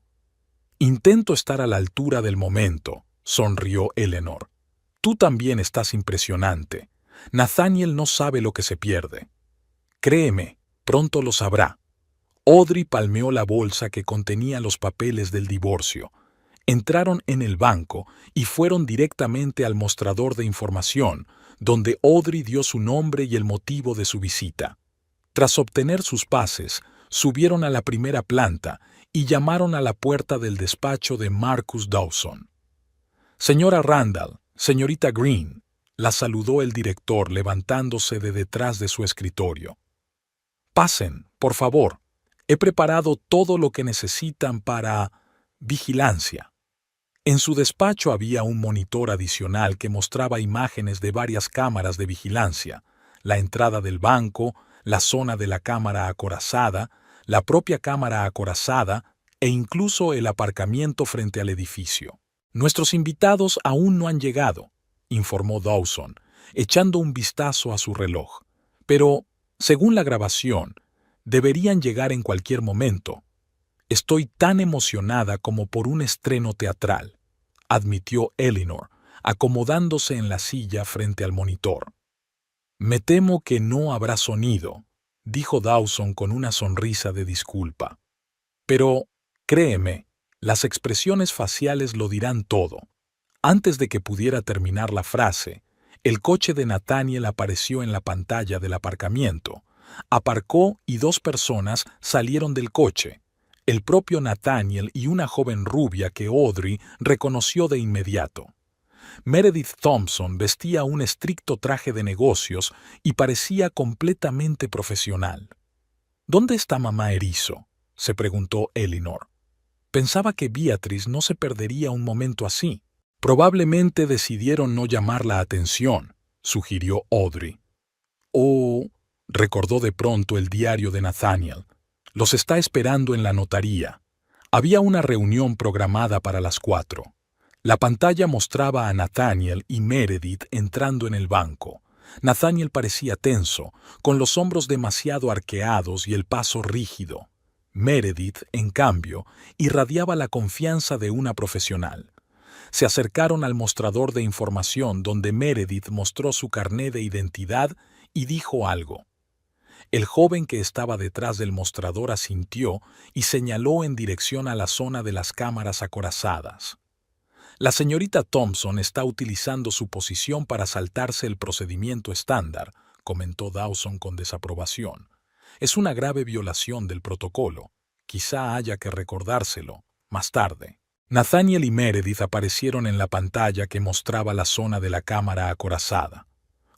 «Intento estar a la altura del momento», sonrió Eleanor. «Tú también estás impresionante. Nathaniel no sabe lo que se pierde». «Créeme, pronto lo sabrá». Audrey palmeó la bolsa que contenía los papeles del divorcio. Entraron en el banco y fueron directamente al mostrador de información, donde Audrey dio su nombre y el motivo de su visita. Tras obtener sus pases, subieron a la primera planta y llamaron a la puerta del despacho de Marcus Dawson. «Señora Randall, señorita Green», la saludó el director levantándose de detrás de su escritorio. «Pasen, por favor. He preparado todo lo que necesitan para vigilancia». En su despacho había un monitor adicional que mostraba imágenes de varias cámaras de vigilancia, la entrada del banco, la zona de la cámara acorazada, la propia cámara acorazada e incluso el aparcamiento frente al edificio. «Nuestros invitados aún no han llegado», informó Dawson, echando un vistazo a su reloj. «Pero, según la grabación, deberían llegar en cualquier momento. Estoy tan emocionada como por un estreno teatral», admitió Eleanor, acomodándose en la silla frente al monitor. «Me temo que no habrá sonido», dijo Dawson con una sonrisa de disculpa. «Pero, créeme, las expresiones faciales lo dirán todo. Antes de que pudiera terminar la frase, el coche de Nathaniel apareció en la pantalla del aparcamiento. Aparcó y 2 personas salieron del coche, el propio Nathaniel y una joven rubia que Audrey reconoció de inmediato. Meredith Thompson vestía un estricto traje de negocios y parecía completamente profesional. ¿Dónde está mamá Erizo?, se preguntó Eleanor. Pensaba que Beatrice no se perdería un momento así. Probablemente decidieron no llamar la atención, sugirió Audrey. Oh, recordó de pronto el diario de Nathaniel. Los está esperando en la notaría. Había una reunión programada para las 4. La pantalla mostraba a Nathaniel y Meredith entrando en el banco. Nathaniel parecía tenso, con los hombros demasiado arqueados y el paso rígido. Meredith, en cambio, irradiaba la confianza de una profesional. Se acercaron al mostrador de información donde Meredith mostró su carné de identidad y dijo algo. El joven que estaba detrás del mostrador asintió y señaló en dirección a la zona de las cámaras acorazadas. La señorita Thompson está utilizando su posición para saltarse el procedimiento estándar, comentó Dawson con desaprobación. Es una grave violación del protocolo. Quizá haya que recordárselo más tarde. Nathaniel y Meredith aparecieron en la pantalla que mostraba la zona de la cámara acorazada.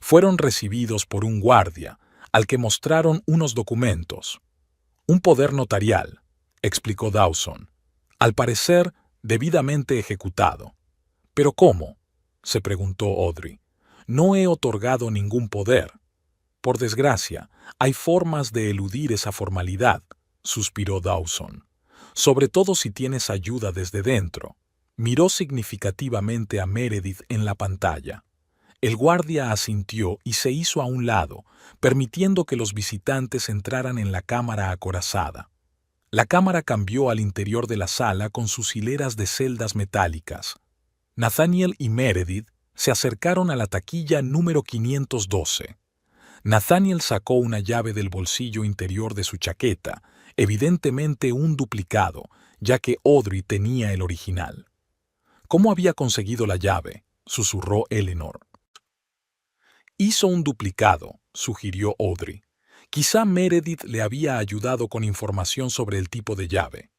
Fueron recibidos por un guardia, al que mostraron unos documentos. Un poder notarial, explicó Dawson. Al parecer, debidamente ejecutado. ¿Pero cómo?, se preguntó Audrey. No he otorgado ningún poder. Por desgracia, hay formas de eludir esa formalidad, suspiró Dawson. Sobre todo si tienes ayuda desde dentro. Miró significativamente a Meredith en la pantalla. El guardia asintió y se hizo a un lado, permitiendo que los visitantes entraran en la cámara acorazada. La cámara cambió al interior de la sala con sus hileras de celdas metálicas. Nathaniel y Meredith se acercaron a la taquilla número 512. Nathaniel sacó una llave del bolsillo interior de su chaqueta, evidentemente un duplicado, ya que Audrey tenía el original. ¿Cómo había conseguido la llave?, susurró Eleanor. Hizo un duplicado, sugirió Audrey. Quizá Meredith le había ayudado con información sobre el tipo de llave.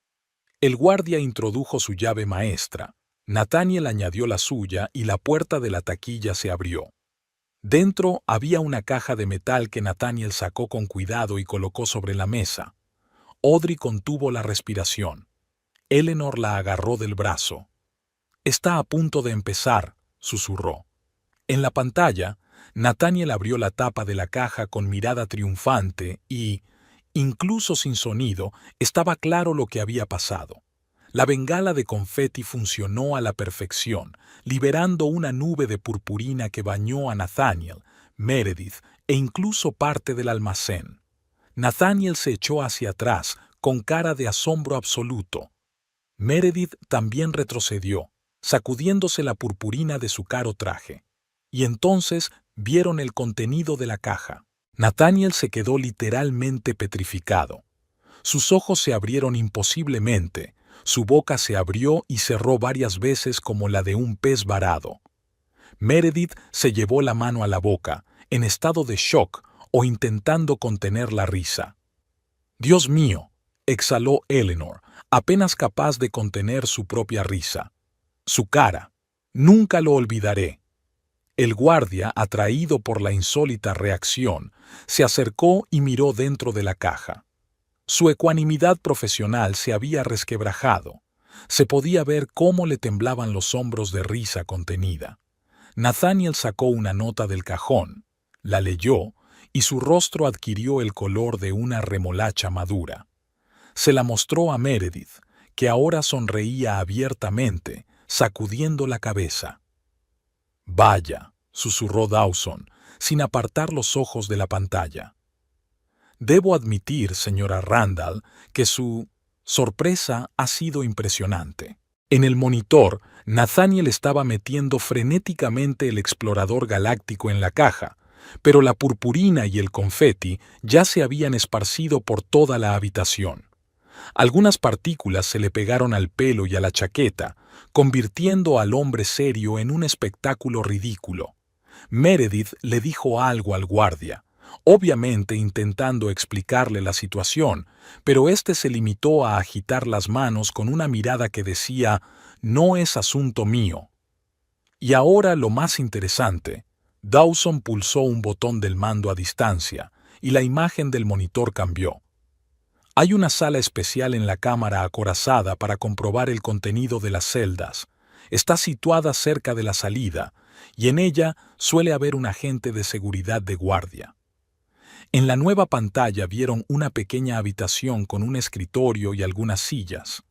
El guardia introdujo su llave maestra. Nathaniel añadió la suya y la puerta de la taquilla se abrió. Dentro había una caja de metal que Nathaniel sacó con cuidado y colocó sobre la mesa. Audrey contuvo la respiración. Eleanor la agarró del brazo. «Está a punto de empezar», susurró. En la pantalla, Nathaniel abrió la tapa de la caja con mirada triunfante y, incluso sin sonido, estaba claro lo que había pasado. La bengala de confeti funcionó a la perfección, liberando una nube de purpurina que bañó a Nathaniel, Meredith e incluso parte del almacén. Nathaniel se echó hacia atrás, con cara de asombro absoluto. Meredith también retrocedió, sacudiéndose la purpurina de su caro traje. Y entonces vieron el contenido de la caja. Nathaniel se quedó literalmente petrificado. Sus ojos se abrieron imposiblemente, su boca se abrió y cerró varias veces como la de un pez varado. Meredith se llevó la mano a la boca, en estado de shock o intentando contener la risa. «Dios mío», exhaló Eleanor, apenas capaz de contener su propia risa. Su cara. Nunca lo olvidaré. El guardia, atraído por la insólita reacción, se acercó y miró dentro de la caja. Su ecuanimidad profesional se había resquebrajado. Se podía ver cómo le temblaban los hombros de risa contenida. Nathaniel sacó una nota del cajón, la leyó y su rostro adquirió el color de una remolacha madura. Se la mostró a Meredith, que ahora sonreía abiertamente, sacudiendo la cabeza. «Vaya», susurró Dawson, sin apartar los ojos de la pantalla. «Debo admitir, señora Randall, que su sorpresa ha sido impresionante». En el monitor, Nathaniel estaba metiendo frenéticamente el explorador galáctico en la caja, pero la purpurina y el confeti ya se habían esparcido por toda la habitación. Algunas partículas se le pegaron al pelo y a la chaqueta, convirtiendo al hombre serio en un espectáculo ridículo. Meredith le dijo algo al guardia, obviamente intentando explicarle la situación, pero éste se limitó a agitar las manos con una mirada que decía: «No es asunto mío». Y ahora lo más interesante. Dawson pulsó un botón del mando a distancia, y la imagen del monitor cambió. Hay una sala especial en la cámara acorazada para comprobar el contenido de las celdas. Está situada cerca de la salida, y en ella suele haber un agente de seguridad de guardia. En la nueva pantalla vieron una pequeña habitación con un escritorio y algunas sillas.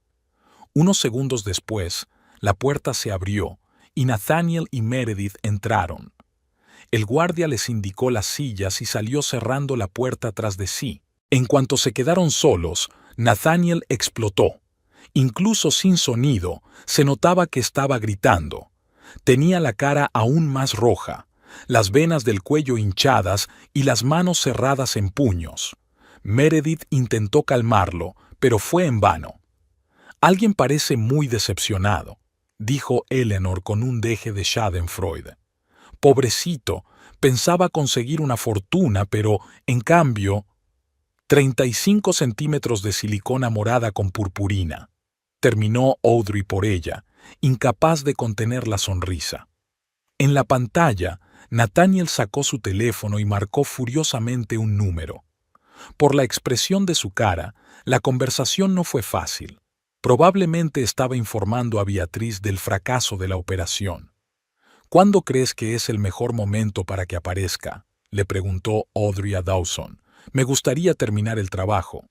Unos segundos después, la puerta se abrió, y Nathaniel y Meredith entraron. El guardia les indicó las sillas y salió cerrando la puerta tras de sí. En cuanto se quedaron solos, Nathaniel explotó. Incluso sin sonido, se notaba que estaba gritando. Tenía la cara aún más roja, las venas del cuello hinchadas y las manos cerradas en puños. Meredith intentó calmarlo, pero fue en vano. «Alguien parece muy decepcionado», dijo Eleanor con un deje de schadenfreude. «Pobrecito, pensaba conseguir una fortuna, pero, en cambio, 35 centímetros de silicona morada con purpurina», terminó Audrey por ella, incapaz de contener la sonrisa. En la pantalla, Nathaniel sacó su teléfono y marcó furiosamente un número. Por la expresión de su cara, la conversación no fue fácil. Probablemente estaba informando a Beatriz del fracaso de la operación. «¿Cuándo crees que es el mejor momento para que aparezca?», le preguntó Audrey a Dawson. «Me gustaría terminar el trabajo».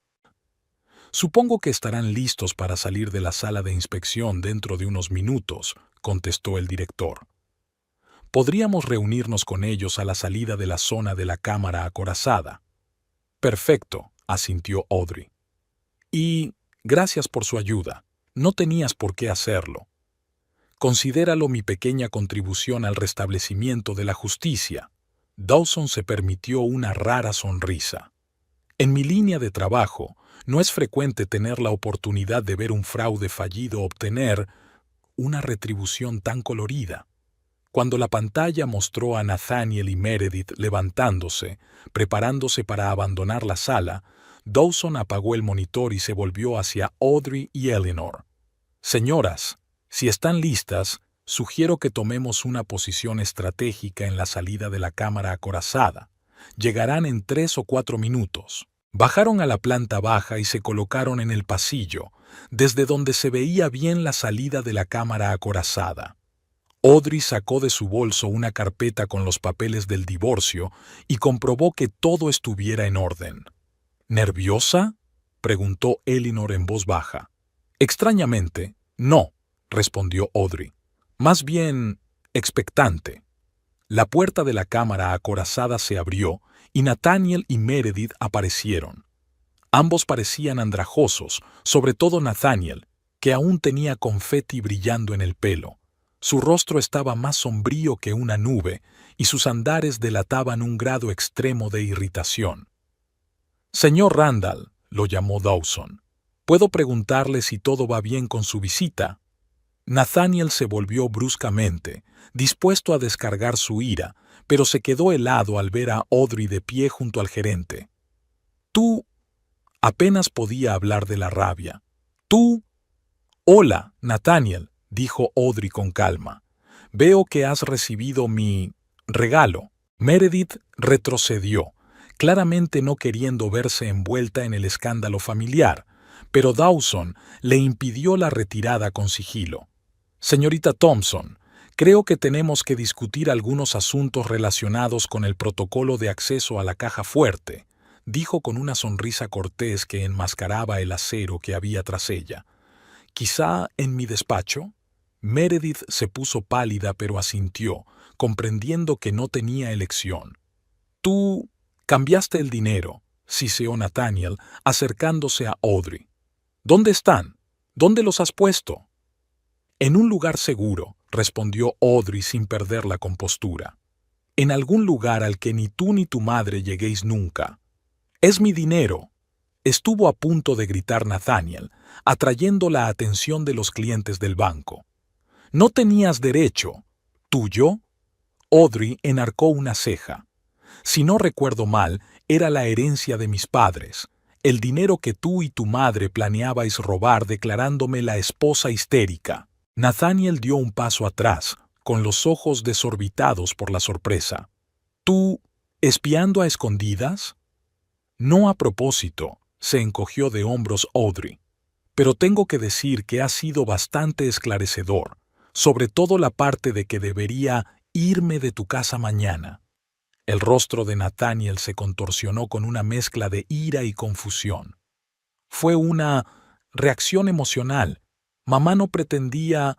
«Supongo que estarán listos para salir de la sala de inspección dentro de unos minutos», contestó el director. «Podríamos reunirnos con ellos a la salida de la zona de la cámara acorazada». «Perfecto», asintió Audrey. «Y gracias por su ayuda. No tenías por qué hacerlo. Considéralo mi pequeña contribución al restablecimiento de la justicia». Dawson se permitió una rara sonrisa. «En mi línea de trabajo, no es frecuente tener la oportunidad de ver un fraude fallido obtener una retribución tan colorida». Cuando la pantalla mostró a Nathaniel y Meredith levantándose, preparándose para abandonar la sala, Dawson apagó el monitor y se volvió hacia Audrey y Eleanor. «Señoras, si están listas, sugiero que tomemos una posición estratégica en la salida de la cámara acorazada. Llegarán en 3 o 4 minutos». Bajaron a la planta baja y se colocaron en el pasillo, desde donde se veía bien la salida de la cámara acorazada. Audrey sacó de su bolso una carpeta con los papeles del divorcio y comprobó que todo estuviera en orden. «¿Nerviosa?», preguntó Eleanor en voz baja. «Extrañamente, no», respondió Audrey. «Más bien, expectante». La puerta de la cámara acorazada se abrió y Nathaniel y Meredith aparecieron. Ambos parecían andrajosos, sobre todo Nathaniel, que aún tenía confeti brillando en el pelo. Su rostro estaba más sombrío que una nube y sus andares delataban un grado extremo de irritación. «Señor Randall», lo llamó Dawson, «¿puedo preguntarle si todo va bien con su visita?». Nathaniel se volvió bruscamente, dispuesto a descargar su ira, pero se quedó helado al ver a Audrey de pie junto al gerente. «Tú...» Apenas podía hablar de la rabia. «Tú...». «Hola, Nathaniel», dijo Audrey con calma. «Veo que has recibido mi regalo». Meredith retrocedió, claramente no queriendo verse envuelta en el escándalo familiar, pero Dawson le impidió la retirada con sigilo. «Señorita Thompson, creo que tenemos que discutir algunos asuntos relacionados con el protocolo de acceso a la caja fuerte», dijo con una sonrisa cortés que enmascaraba el acero que había tras ella. «¿Quizá en mi despacho?». Meredith se puso pálida pero asintió, comprendiendo que no tenía elección. «Tú cambiaste el dinero», siseó Nathaniel, acercándose a Audrey. «¿Dónde están? ¿Dónde los has puesto?». «En un lugar seguro», respondió Audrey sin perder la compostura. «En algún lugar al que ni tú ni tu madre lleguéis nunca. Es mi dinero». Estuvo a punto de gritar Nathaniel, atrayendo la atención de los clientes del banco. «No tenías derecho. ¿Tuyo?» Audrey enarcó una ceja. «Si no recuerdo mal, era la herencia de mis padres, el dinero que tú y tu madre planeabais robar declarándome la esposa histérica». Nathaniel dio un paso atrás, con los ojos desorbitados por la sorpresa. «¿Tú, espiando a escondidas?» «No a propósito», se encogió de hombros Audrey. «Pero tengo que decir que ha sido bastante esclarecedor, sobre todo la parte de que debería irme de tu casa mañana». El rostro de Nathaniel se contorsionó con una mezcla de ira y confusión. «Fue una reacción emocional. Mamá no pretendía...»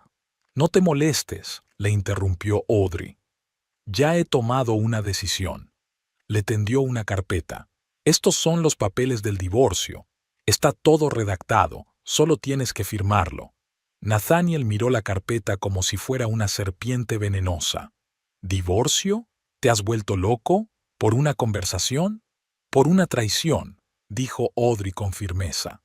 «No te molestes», le interrumpió Audrey. «Ya he tomado una decisión». Le tendió una carpeta. «Estos son los papeles del divorcio. Está todo redactado, solo tienes que firmarlo». Nathaniel miró la carpeta como si fuera una serpiente venenosa. «¿Divorcio? ¿Te has vuelto loco? ¿Por una conversación?» «Por una traición», dijo Audrey con firmeza.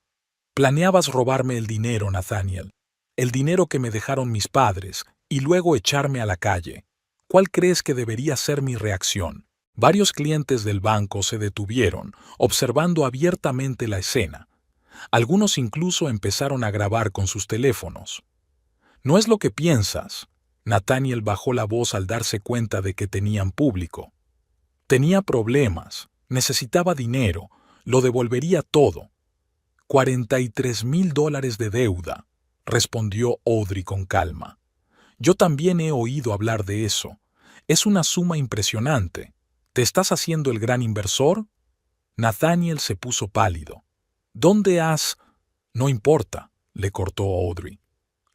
«Planeabas robarme el dinero, Nathaniel. El dinero que me dejaron mis padres, y luego echarme a la calle. ¿Cuál crees que debería ser mi reacción?» Varios clientes del banco se detuvieron, observando abiertamente la escena. Algunos incluso empezaron a grabar con sus teléfonos. «No es lo que piensas». Nathaniel bajó la voz al darse cuenta de que tenían público. «Tenía problemas, necesitaba dinero, lo devolvería todo». $43,000 de deuda, respondió Audrey con calma. «Yo también he oído hablar de eso. Es una suma impresionante. ¿Te estás haciendo el gran inversor?» Nathaniel se puso pálido. «¿Dónde has...?» «No importa», le cortó Audrey.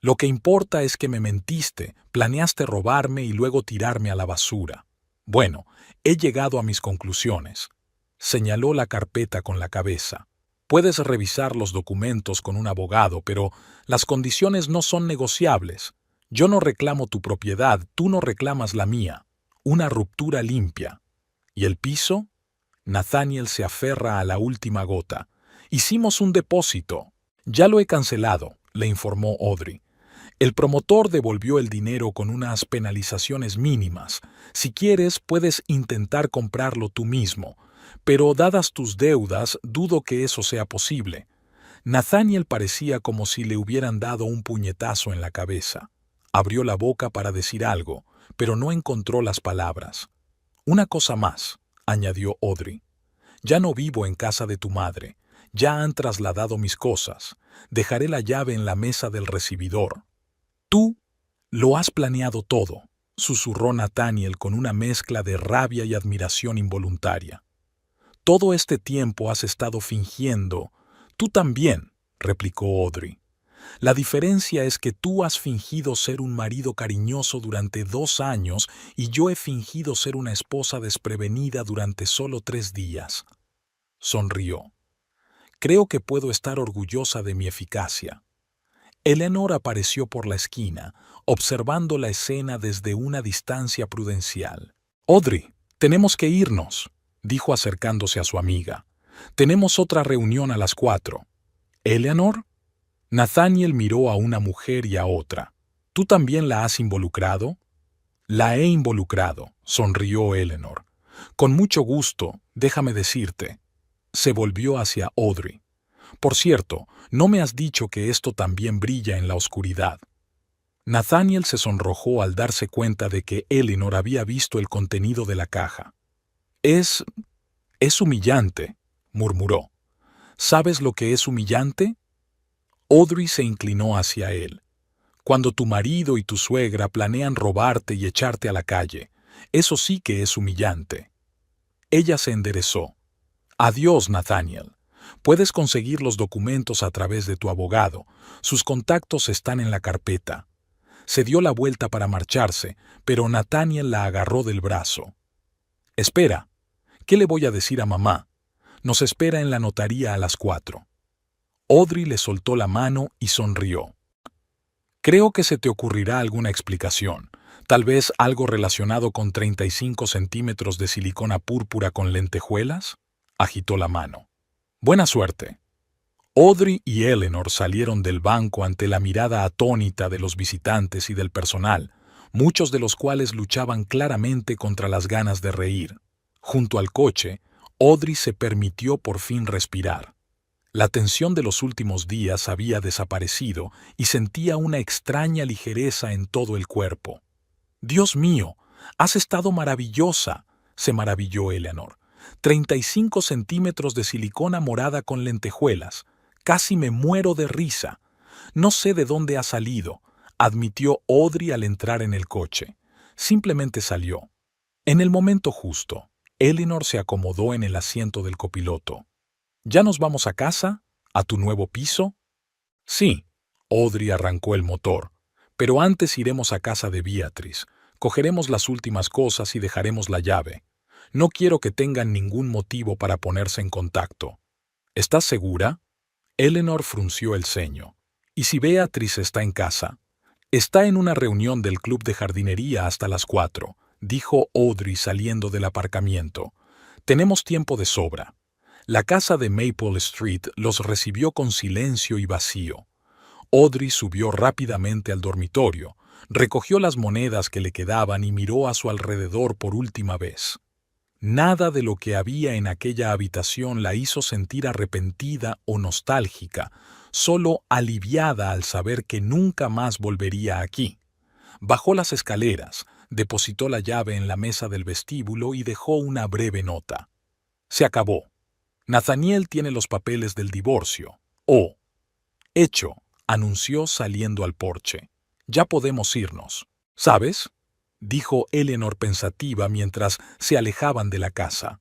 «Lo que importa es que me mentiste, planeaste robarme y luego tirarme a la basura. Bueno, he llegado a mis conclusiones». Señaló la carpeta con la cabeza. «Puedes revisar los documentos con un abogado, pero las condiciones no son negociables. Yo no reclamo tu propiedad, tú no reclamas la mía. Una ruptura limpia. ¿Y el piso?» Nathaniel se aferra a la última gota. «Hicimos un depósito». «Ya lo he cancelado», le informó Audrey. «El promotor devolvió el dinero con unas penalizaciones mínimas. Si quieres, puedes intentar comprarlo tú mismo, pero dadas tus deudas, dudo que eso sea posible». Nathaniel parecía como si le hubieran dado un puñetazo en la cabeza. Abrió la boca para decir algo, pero no encontró las palabras. «Una cosa más», añadió Audrey. «Ya no vivo en casa de tu madre. Ya han trasladado mis cosas. Dejaré la llave en la mesa del recibidor». «Tú lo has planeado todo», susurró Nathaniel con una mezcla de rabia y admiración involuntaria. «Todo este tiempo has estado fingiendo». «Tú también», replicó Audrey. «La diferencia es que tú has fingido ser un marido cariñoso durante 2 años y yo he fingido ser una esposa desprevenida durante solo 3 días». Sonrió. «Creo que puedo estar orgullosa de mi eficacia». Eleanor apareció por la esquina, observando la escena desde una distancia prudencial. «Audrey, tenemos que irnos», dijo acercándose a su amiga. «Tenemos otra reunión a las 4. ¿Eleanor?» Nathaniel miró a una mujer y a otra. «¿Tú también la has involucrado?» «La he involucrado», sonrió Eleanor. «Con mucho gusto, déjame decirte». Se volvió hacia Audrey. «Por cierto, no me has dicho que esto también brilla en la oscuridad». Nathaniel se sonrojó al darse cuenta de que Eleanor había visto el contenido de la caja. Es humillante», murmuró. «¿Sabes lo que es humillante?» Audrey se inclinó hacia él. «Cuando tu marido y tu suegra planean robarte y echarte a la calle, eso sí que es humillante». Ella se enderezó. «Adiós, Nathaniel. Puedes conseguir los documentos a través de tu abogado. Sus contactos están en la carpeta». Se dio la vuelta para marcharse, pero Nathaniel la agarró del brazo. «Espera. ¿Qué le voy a decir a mamá? Nos espera en la notaría a las 4». Audrey le soltó la mano y sonrió. «Creo que se te ocurrirá alguna explicación, tal vez algo relacionado con 35 centímetros de silicona púrpura con lentejuelas». Agitó la mano. Buena suerte. Audrey y Eleanor salieron del banco ante la mirada atónita de los visitantes y del personal, muchos de los cuales luchaban claramente contra las ganas de reír. Junto al coche, Audrey se permitió por fin respirar. La tensión de los últimos días había desaparecido y sentía una extraña ligereza en todo el cuerpo. «Dios mío, has estado maravillosa», se maravilló Eleanor. 35 centímetros de silicona morada con lentejuelas. Casi me muero de risa. No sé de dónde ha salido, admitió Audrey al entrar en el coche. Simplemente salió. En el momento justo, Eleanor se acomodó en el asiento del copiloto. ¿Ya nos vamos a casa? ¿A tu nuevo piso? Sí. Audrey arrancó el motor. Pero antes iremos a casa de Beatrice. Cogeremos las últimas cosas y dejaremos la llave. No quiero que tengan ningún motivo para ponerse en contacto. ¿Estás segura? Eleanor frunció el ceño. ¿Y si Beatrice está en casa? Está en una reunión del club de jardinería hasta las 4, dijo Audrey saliendo del aparcamiento. Tenemos tiempo de sobra. La casa de Maple Street los recibió con silencio y vacío. Audrey subió rápidamente al dormitorio, recogió las monedas que le quedaban y miró a su alrededor por última vez. Nada de lo que había en aquella habitación la hizo sentir arrepentida o nostálgica, solo aliviada al saber que nunca más volvería aquí. Bajó las escaleras, depositó la llave en la mesa del vestíbulo y dejó una breve nota. Se acabó. Nathaniel tiene los papeles del divorcio. Oh. Hecho, anunció saliendo al porche. Ya podemos irnos. ¿Sabes?, dijo Eleanor pensativa mientras se alejaban de la casa.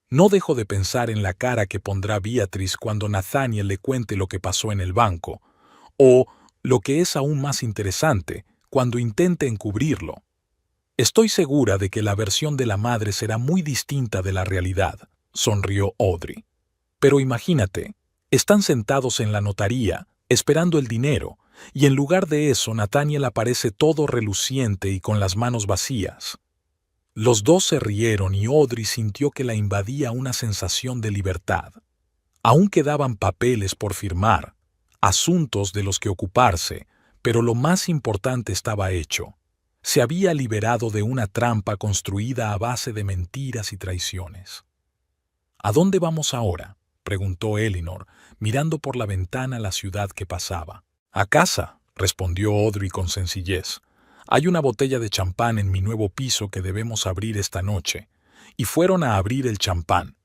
No dejo de pensar en la cara que pondrá Beatrice cuando Nathaniel le cuente lo que pasó en el banco, o, lo que es aún más interesante, cuando intente encubrirlo. Estoy segura de que la versión de la madre será muy distinta de la realidad, sonrió Audrey. Pero imagínate, están sentados en la notaría, esperando el dinero, y en lugar de eso Nathaniel aparece todo reluciente y con las manos vacías. Los dos se rieron y Audrey sintió que la invadía una sensación de libertad. Aún quedaban papeles por firmar, asuntos de los que ocuparse, pero lo más importante estaba hecho. Se había liberado de una trampa construida a base de mentiras y traiciones. ¿A dónde vamos ahora?, preguntó Eleanor, mirando por la ventana la ciudad que pasaba. «A casa», respondió Audrey con sencillez. «Hay una botella de champán en mi nuevo piso que debemos abrir esta noche». Y fueron a abrir el champán.